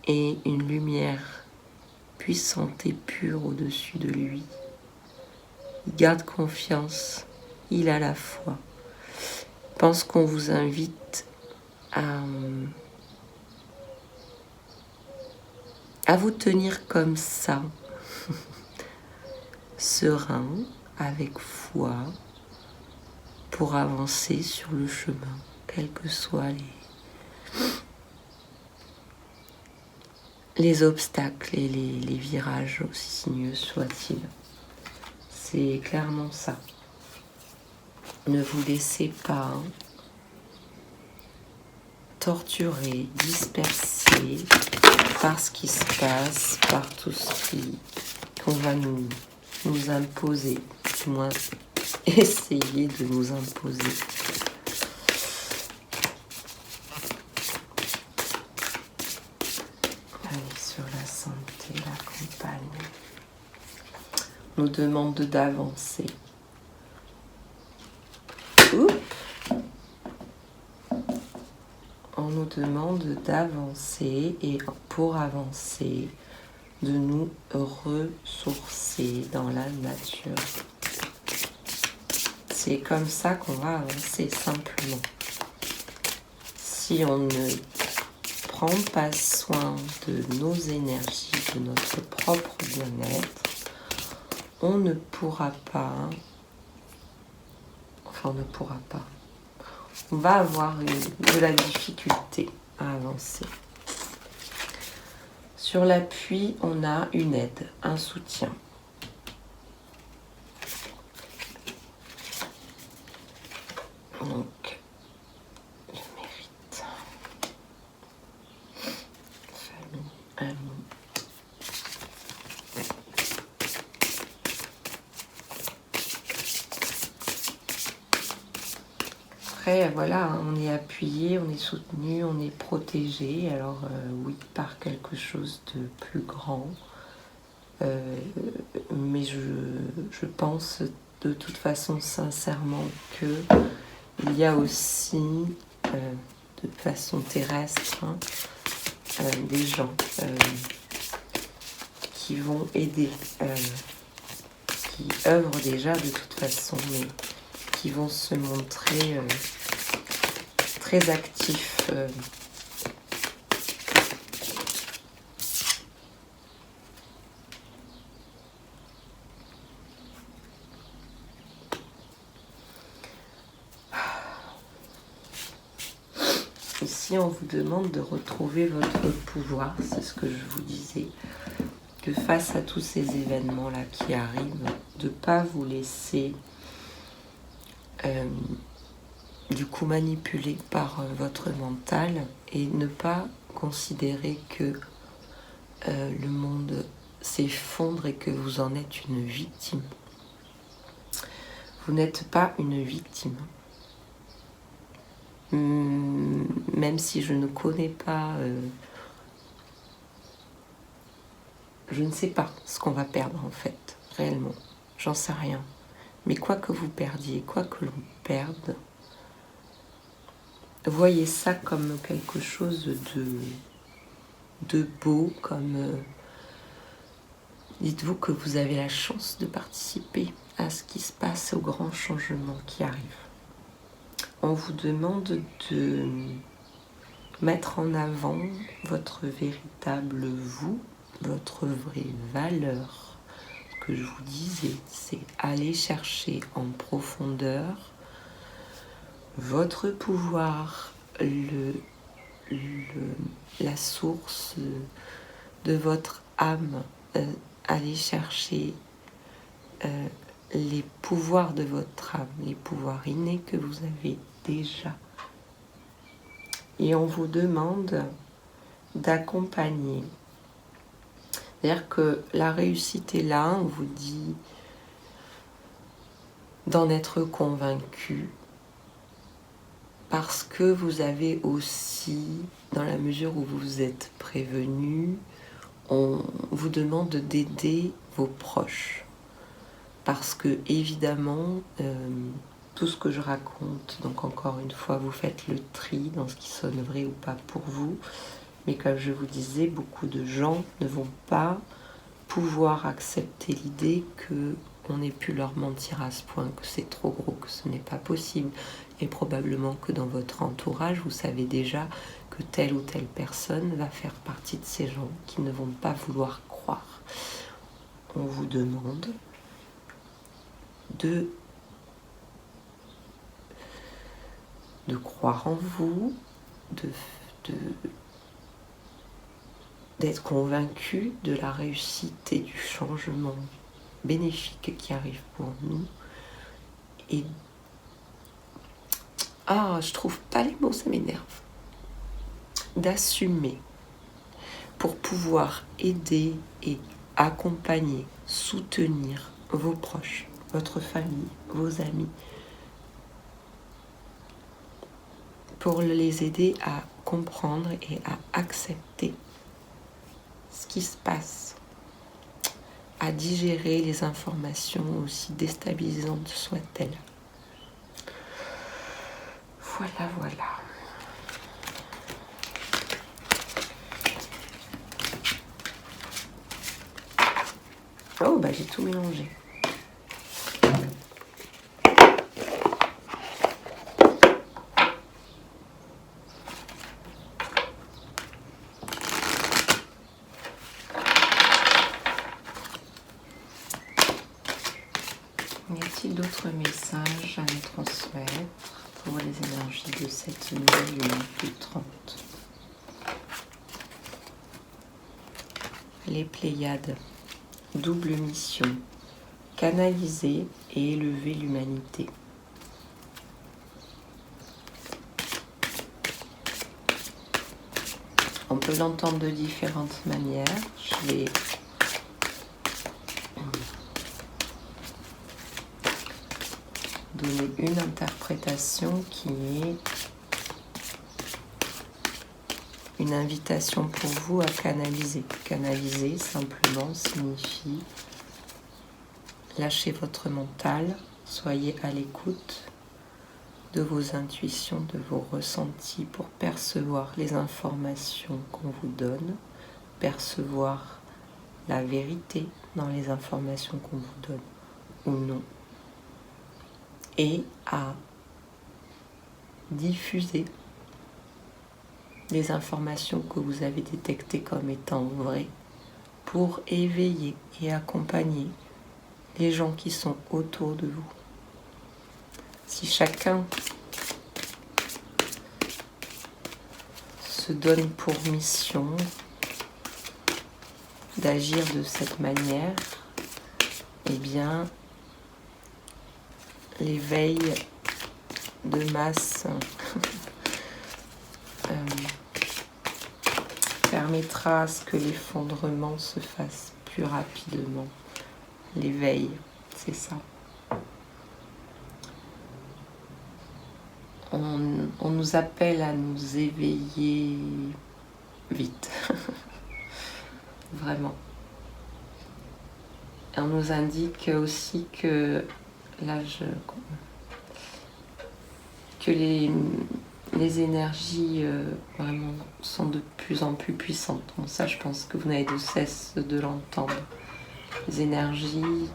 et une lumière puissante et pure au-dessus de lui. Il garde confiance, il a la foi. Je pense qu'on vous invite à vous tenir comme ça, serein, avec foi, pour avancer sur le chemin, quels que soient les obstacles et les virages, aussi sinueux soient-ils. C'est clairement ça. Ne vous laissez pas torturer, disperser par ce qui se passe, par tout ce qu'on va nous imposer, du moins essayer de nous imposer. Allez, sur la santé, la campagne, on nous demande d'avancer. On nous demande d'avancer et pour avancer, de nous ressourcer dans la nature. C'est comme ça qu'on va avancer simplement. Si on ne prend pas soin de nos énergies, de notre propre bien-être, on ne pourra pas, on va avoir de la difficulté à avancer. Sur l'appui, on a une aide, un soutien. Donc, le mérite. Famille, amis. Après, voilà, on est appuyé, on est soutenu, on est protégé. Alors oui, par quelque chose de plus grand. Mais je pense de toute façon sincèrement que il y a aussi, de façon terrestre, des gens qui vont aider, qui œuvrent déjà de toute façon, mais qui vont se montrer très actifs. Ici, on vous demande de retrouver votre pouvoir, c'est ce que je vous disais, que face à tous ces événements-là qui arrivent, de ne pas vous laisser du coup manipuler par votre mental et ne pas considérer que le monde s'effondre et que vous en êtes une victime. Vous n'êtes pas une victime. Même si je ne connais pas, je ne sais pas ce qu'on va perdre en fait, réellement, j'en sais rien. Mais quoi que vous perdiez, quoi que l'on perde, voyez ça comme quelque chose de beau, comme dites-vous que vous avez la chance de participer à ce qui se passe, au grand changement qui arrive. On vous demande de mettre en avant votre véritable vous, votre vraie valeur. Ce que je vous disais, c'est aller chercher en profondeur votre pouvoir, la source de votre âme, aller chercher les pouvoirs de votre âme, les pouvoirs innés que vous avez déjà. Et on vous demande d'accompagner. C'est-à-dire que la réussite est là, on vous dit d'en être convaincu, parce que vous avez aussi, dans la mesure où vous êtes prévenu, on vous demande d'aider vos proches. Parce que, évidemment, tout ce que je raconte, donc encore une fois, vous faites le tri dans ce qui sonne vrai ou pas pour vous. Mais comme je vous disais, beaucoup de gens ne vont pas pouvoir accepter l'idée qu'on ait pu leur mentir à ce point, que c'est trop gros, que ce n'est pas possible. Et probablement que dans votre entourage, vous savez déjà que telle ou telle personne va faire partie de ces gens qui ne vont pas vouloir croire. On vous demande de croire en vous, d'être convaincu de la réussite et du changement bénéfique qui arrive pour nous. Et je trouve pas les mots, ça m'énerve. D'assumer pour pouvoir aider et accompagner, soutenir vos proches, votre famille, vos amis, pour les aider à comprendre et à accepter ce qui se passe, à digérer les informations aussi déstabilisantes soient-elles. Voilà. Oh, j'ai tout mélangé. Y a-t-il d'autres messages à nous transmettre pour les énergies de cette nouvelle lune du 30? Les Pléiades, double mission, canaliser et élever l'humanité. On peut l'entendre de différentes manières. Je vais donner une interprétation qui est une invitation pour vous à canaliser. Canaliser, simplement, signifie lâcher votre mental, soyez à l'écoute de vos intuitions, de vos ressentis pour percevoir les informations qu'on vous donne, percevoir la vérité dans les informations qu'on vous donne ou non, et à diffuser les informations que vous avez détectées comme étant vraies pour éveiller et accompagner les gens qui sont autour de vous. Si chacun se donne pour mission d'agir de cette manière, eh bien, l'éveil de masse permettra à ce que l'effondrement se fasse plus rapidement. L'éveil, c'est ça. On nous appelle à nous éveiller vite. Vraiment. Et on nous indique aussi que les énergies vraiment sont de plus en plus puissantes. Bon, ça, je pense que vous n'avez de cesse de l'entendre. Les énergies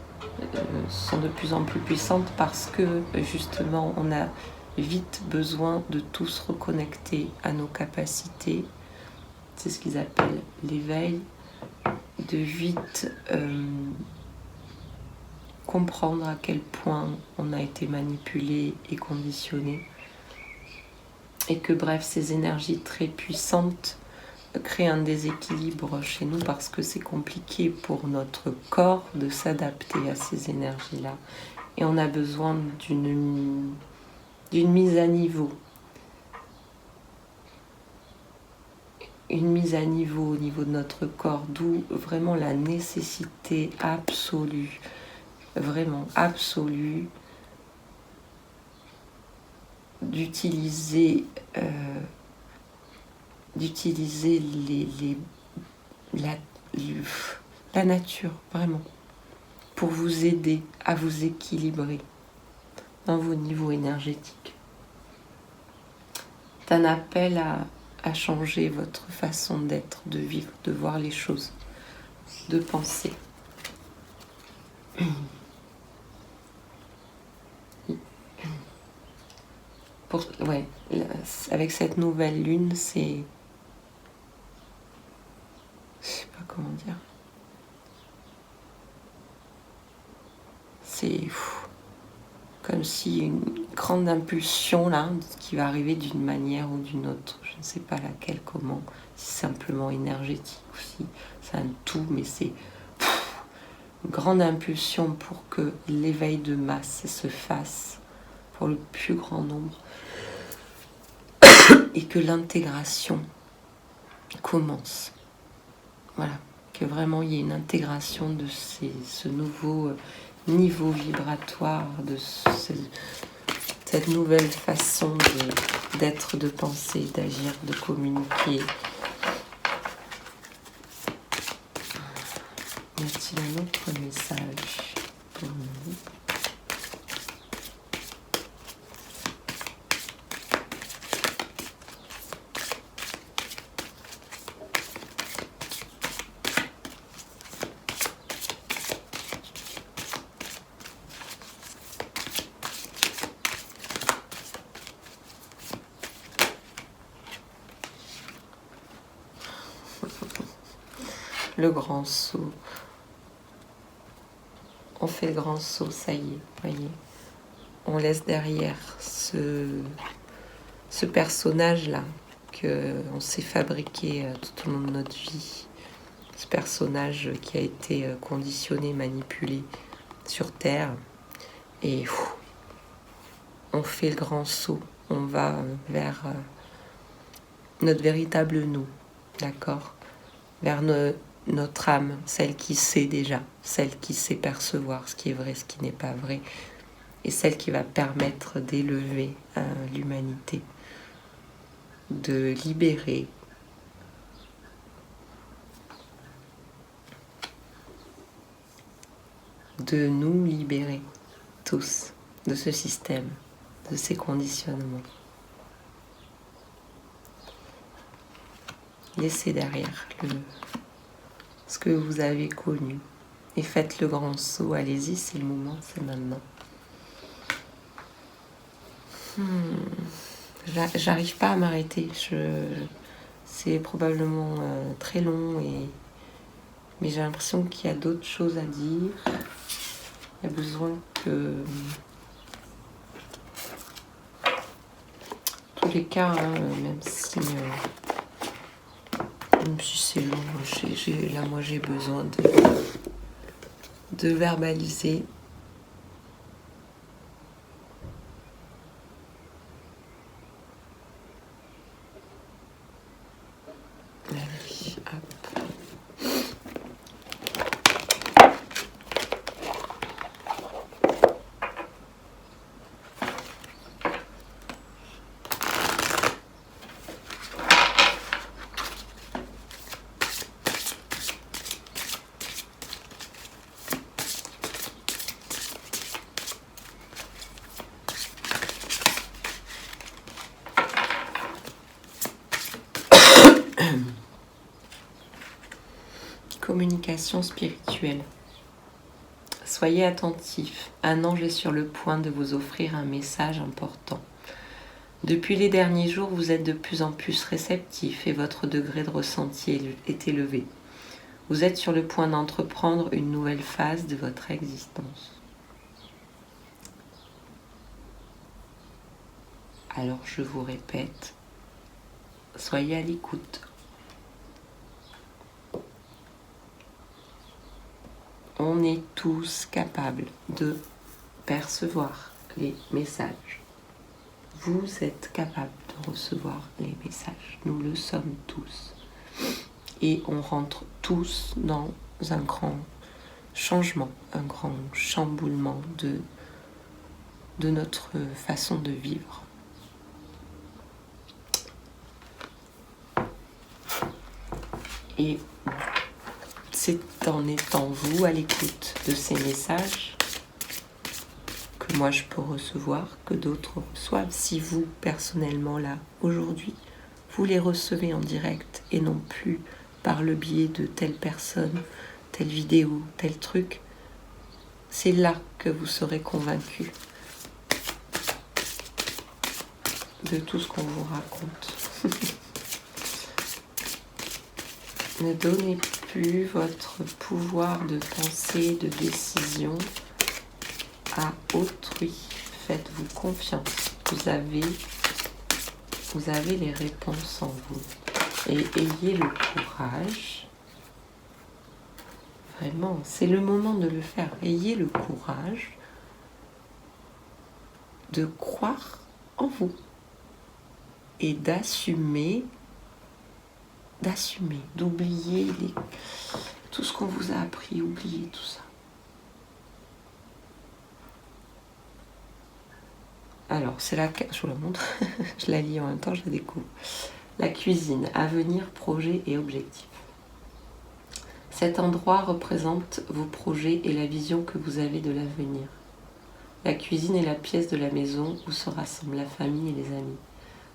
sont de plus en plus puissantes parce que justement, on a vite besoin de tous reconnecter à nos capacités. C'est ce qu'ils appellent l'éveil, de vite comprendre à quel point on a été manipulé et conditionné, et que bref, ces énergies très puissantes créent un déséquilibre chez nous parce que c'est compliqué pour notre corps de s'adapter à ces énergies-là, et on a besoin d'une mise à niveau. Une mise à niveau au niveau de notre corps, d'où vraiment la nécessité absolue, vraiment absolue, d'utiliser la nature, vraiment, pour vous aider à vous équilibrer dans vos niveaux énergétiques. C'est un appel à changer votre façon d'être, de vivre, de voir les choses, de penser. Avec cette nouvelle lune, c'est... Je sais pas comment dire. C'est comme si une grande impulsion là, qui va arriver d'une manière ou d'une autre. Je ne sais pas laquelle, comment. Si c'est simplement énergétique ou si c'est un tout, mais c'est une grande impulsion pour que l'éveil de masse se fasse pour le plus grand nombre et que l'intégration commence. Voilà, que vraiment il y ait une intégration de ce nouveau niveau vibratoire, de cette nouvelle façon d'être, de penser, d'agir, de communiquer. Y a-t-il un autre message pour nous ? Le grand saut. On fait le grand saut, ça y est, voyez. On laisse derrière ce personnage-là qu'on s'est fabriqué tout au long de notre vie. Ce personnage qui a été conditionné, manipulé sur Terre. Et on fait le grand saut. On va vers notre véritable nous, d'accord ? Vers notre âme, celle qui sait déjà, celle qui sait percevoir ce qui est vrai, ce qui n'est pas vrai, et celle qui va permettre d'élever l'humanité, de libérer de nous libérer tous de ce système, de ces conditionnements. Laissez derrière ce que vous avez connu et faites le grand saut. Allez-y, c'est le moment, c'est maintenant. J'arrive pas à m'arrêter. C'est probablement très long, mais j'ai l'impression qu'il y a d'autres choses à dire. Il y a besoin que... En tous les cas, même si c'est long, moi j'ai besoin de verbaliser. Allez, hop. Communication spirituelle. Soyez attentifs, un ange est sur le point de vous offrir un message important. Depuis les derniers jours, vous êtes de plus en plus réceptif et votre degré de ressenti est élevé. Vous êtes sur le point d'entreprendre une nouvelle phase de votre existence. Alors je vous répète, soyez à l'écoute. On est tous capables de percevoir les messages. Vous êtes capables de recevoir les messages. Nous le sommes tous. Et on rentre tous dans un grand changement, un grand chamboulement de notre façon de vivre. Et c'est en étant vous à l'écoute de ces messages que moi je peux recevoir, que d'autres reçoivent. Si vous, personnellement, là, aujourd'hui, vous les recevez en direct et non plus par le biais de telle personne, telle vidéo, tel truc, c'est là que vous serez convaincu de tout ce qu'on vous raconte. Ne donnez plus votre pouvoir de pensée, de décision à autrui. Faites-vous confiance. Vous avez les réponses en vous. Et ayez le courage. Vraiment, c'est le moment de le faire. Ayez le courage de croire en vous et d'assumer, d'oublier tout ce qu'on vous a appris, oubliez tout ça. Alors, c'est la... Je vous la montre, je la lis en même temps, je la découvre. La cuisine, avenir, projet et objectif. Cet endroit représente vos projets et la vision que vous avez de l'avenir. La cuisine est la pièce de la maison où se rassemble la famille et les amis.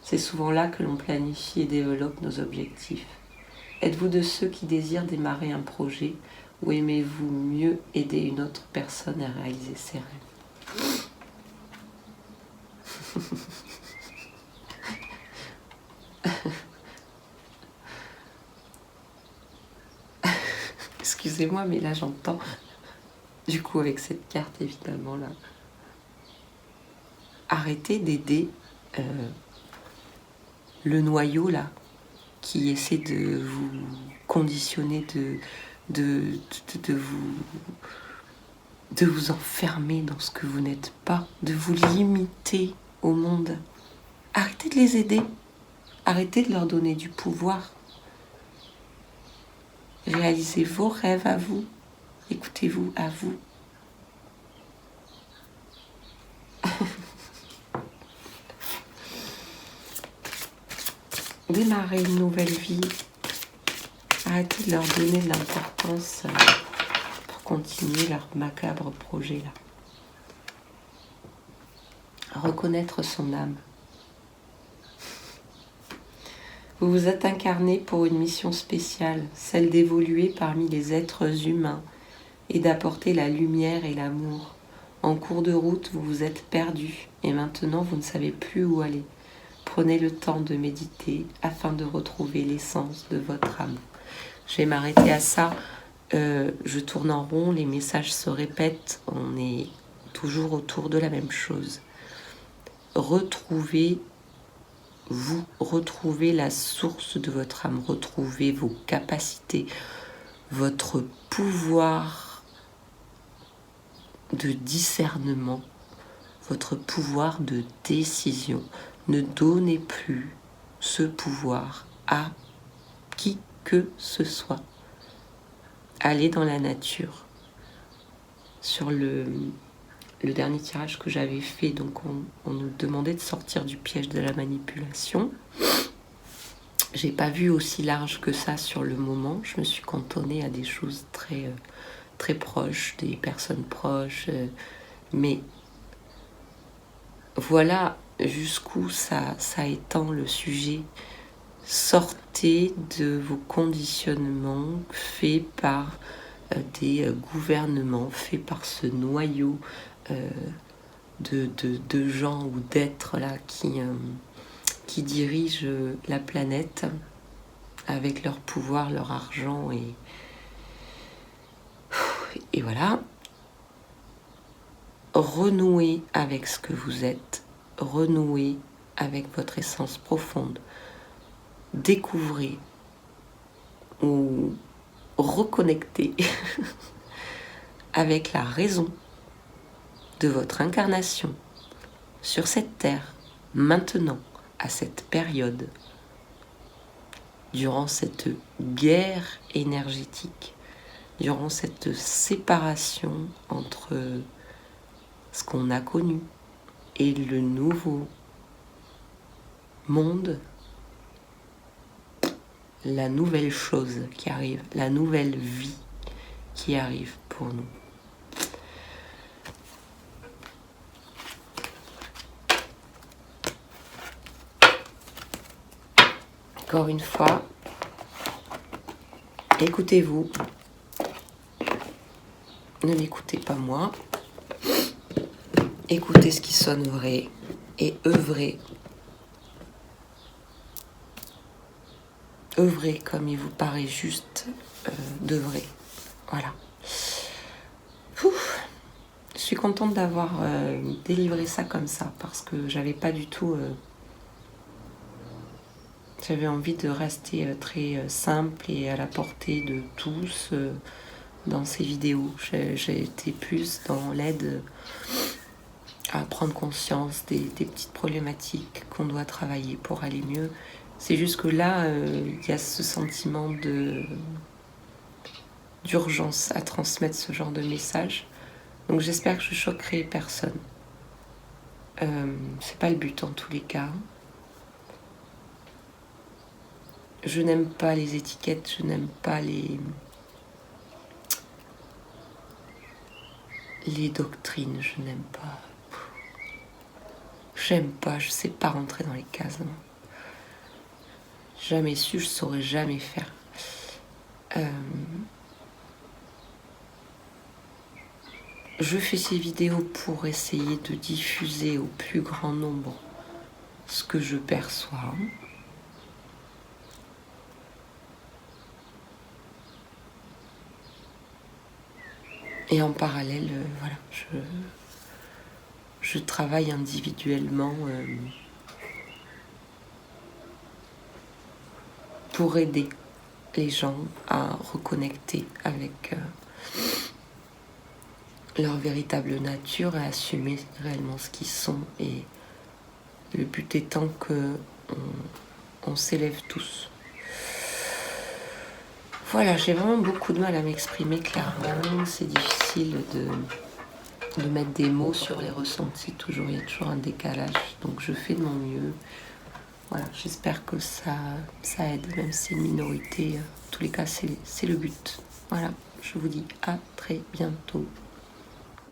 C'est souvent là que l'on planifie et développe nos objectifs. Êtes-vous de ceux qui désirent démarrer un projet ou aimez-vous mieux aider une autre personne à réaliser ses rêves? Excusez-moi, mais là j'entends, du coup avec cette carte évidemment là, arrêtez d'aider le noyau là, qui essaie de vous conditionner, de vous enfermer dans ce que vous n'êtes pas, de vous limiter au monde. Arrêtez de les aider, arrêtez de leur donner du pouvoir. Réalisez vos rêves à vous, écoutez-vous à vous. Démarrez une nouvelle vie. Arrêtez de leur donner de l'importance pour continuer leur macabre projet là. Reconnaître son âme. Vous vous êtes incarné pour une mission spéciale, celle d'évoluer parmi les êtres humains et d'apporter la lumière et l'amour. En cours de route, vous vous êtes perdu et maintenant vous ne savez plus où aller. Prenez le temps de méditer afin de retrouver l'essence de votre âme. Je vais m'arrêter à ça. Je tourne en rond, les messages se répètent, on est toujours autour de la même chose. Retrouvez la source de votre âme, retrouvez vos capacités, votre pouvoir de discernement, votre pouvoir de décision. Ne donnez plus ce pouvoir à qui que ce soit. Allez dans la nature. Sur le dernier tirage que j'avais fait, donc on nous demandait de sortir du piège de la manipulation. J'ai pas vu aussi large que ça sur le moment. Je me suis cantonnée à des choses très, très proches, des personnes proches. Mais voilà jusqu'où ça étend le sujet. Sortez de vos conditionnements faits par des gouvernements, faits par ce noyau de gens ou d'êtres là qui dirigent la planète avec leur pouvoir, leur argent et voilà. Renouez avec ce que vous êtes, renouez avec votre essence profonde, découvrez ou reconnectez avec la raison de votre incarnation sur cette terre, maintenant, à cette période, durant cette guerre énergétique, durant cette séparation entre ce qu'on a connu et le nouveau monde, la nouvelle chose qui arrive, la nouvelle vie, qui arrive pour nous. Encore une fois, écoutez-vous. Ne m'écoutez pas moi. Écoutez ce qui sonne vrai et œuvrez. Œuvrez comme il vous paraît juste d'œuvrer. Voilà. Ouf. Je suis contente d'avoir délivré ça comme ça parce que j'avais pas du tout... J'avais envie de rester très simple et à la portée de tous dans ces vidéos. J'ai été plus dans l'aide à prendre conscience des petites problématiques qu'on doit travailler pour aller mieux. C'est juste que là, il y a ce sentiment d'urgence à transmettre ce genre de message. Donc j'espère que je choquerai personne. C'est pas le but en tous les cas. Je n'aime pas les étiquettes, je n'aime pas les doctrines, je n'aime pas. J'aime pas, je sais pas rentrer dans les cases. Non. Jamais su, je saurais jamais faire. Je fais ces vidéos pour essayer de diffuser au plus grand nombre ce que je perçois. Et en parallèle, voilà, je travaille individuellement pour aider les gens à reconnecter avec leur véritable nature et à assumer réellement ce qu'ils sont. Et le but étant qu'on s'élève tous. Voilà, j'ai vraiment beaucoup de mal à m'exprimer clairement. C'est difficile de mettre des mots sur les ressentis. Il y a toujours un décalage. Donc je fais de mon mieux. Voilà, j'espère que ça aide, même si c'est une minorité. En tous les cas, c'est le but. Voilà, je vous dis à très bientôt.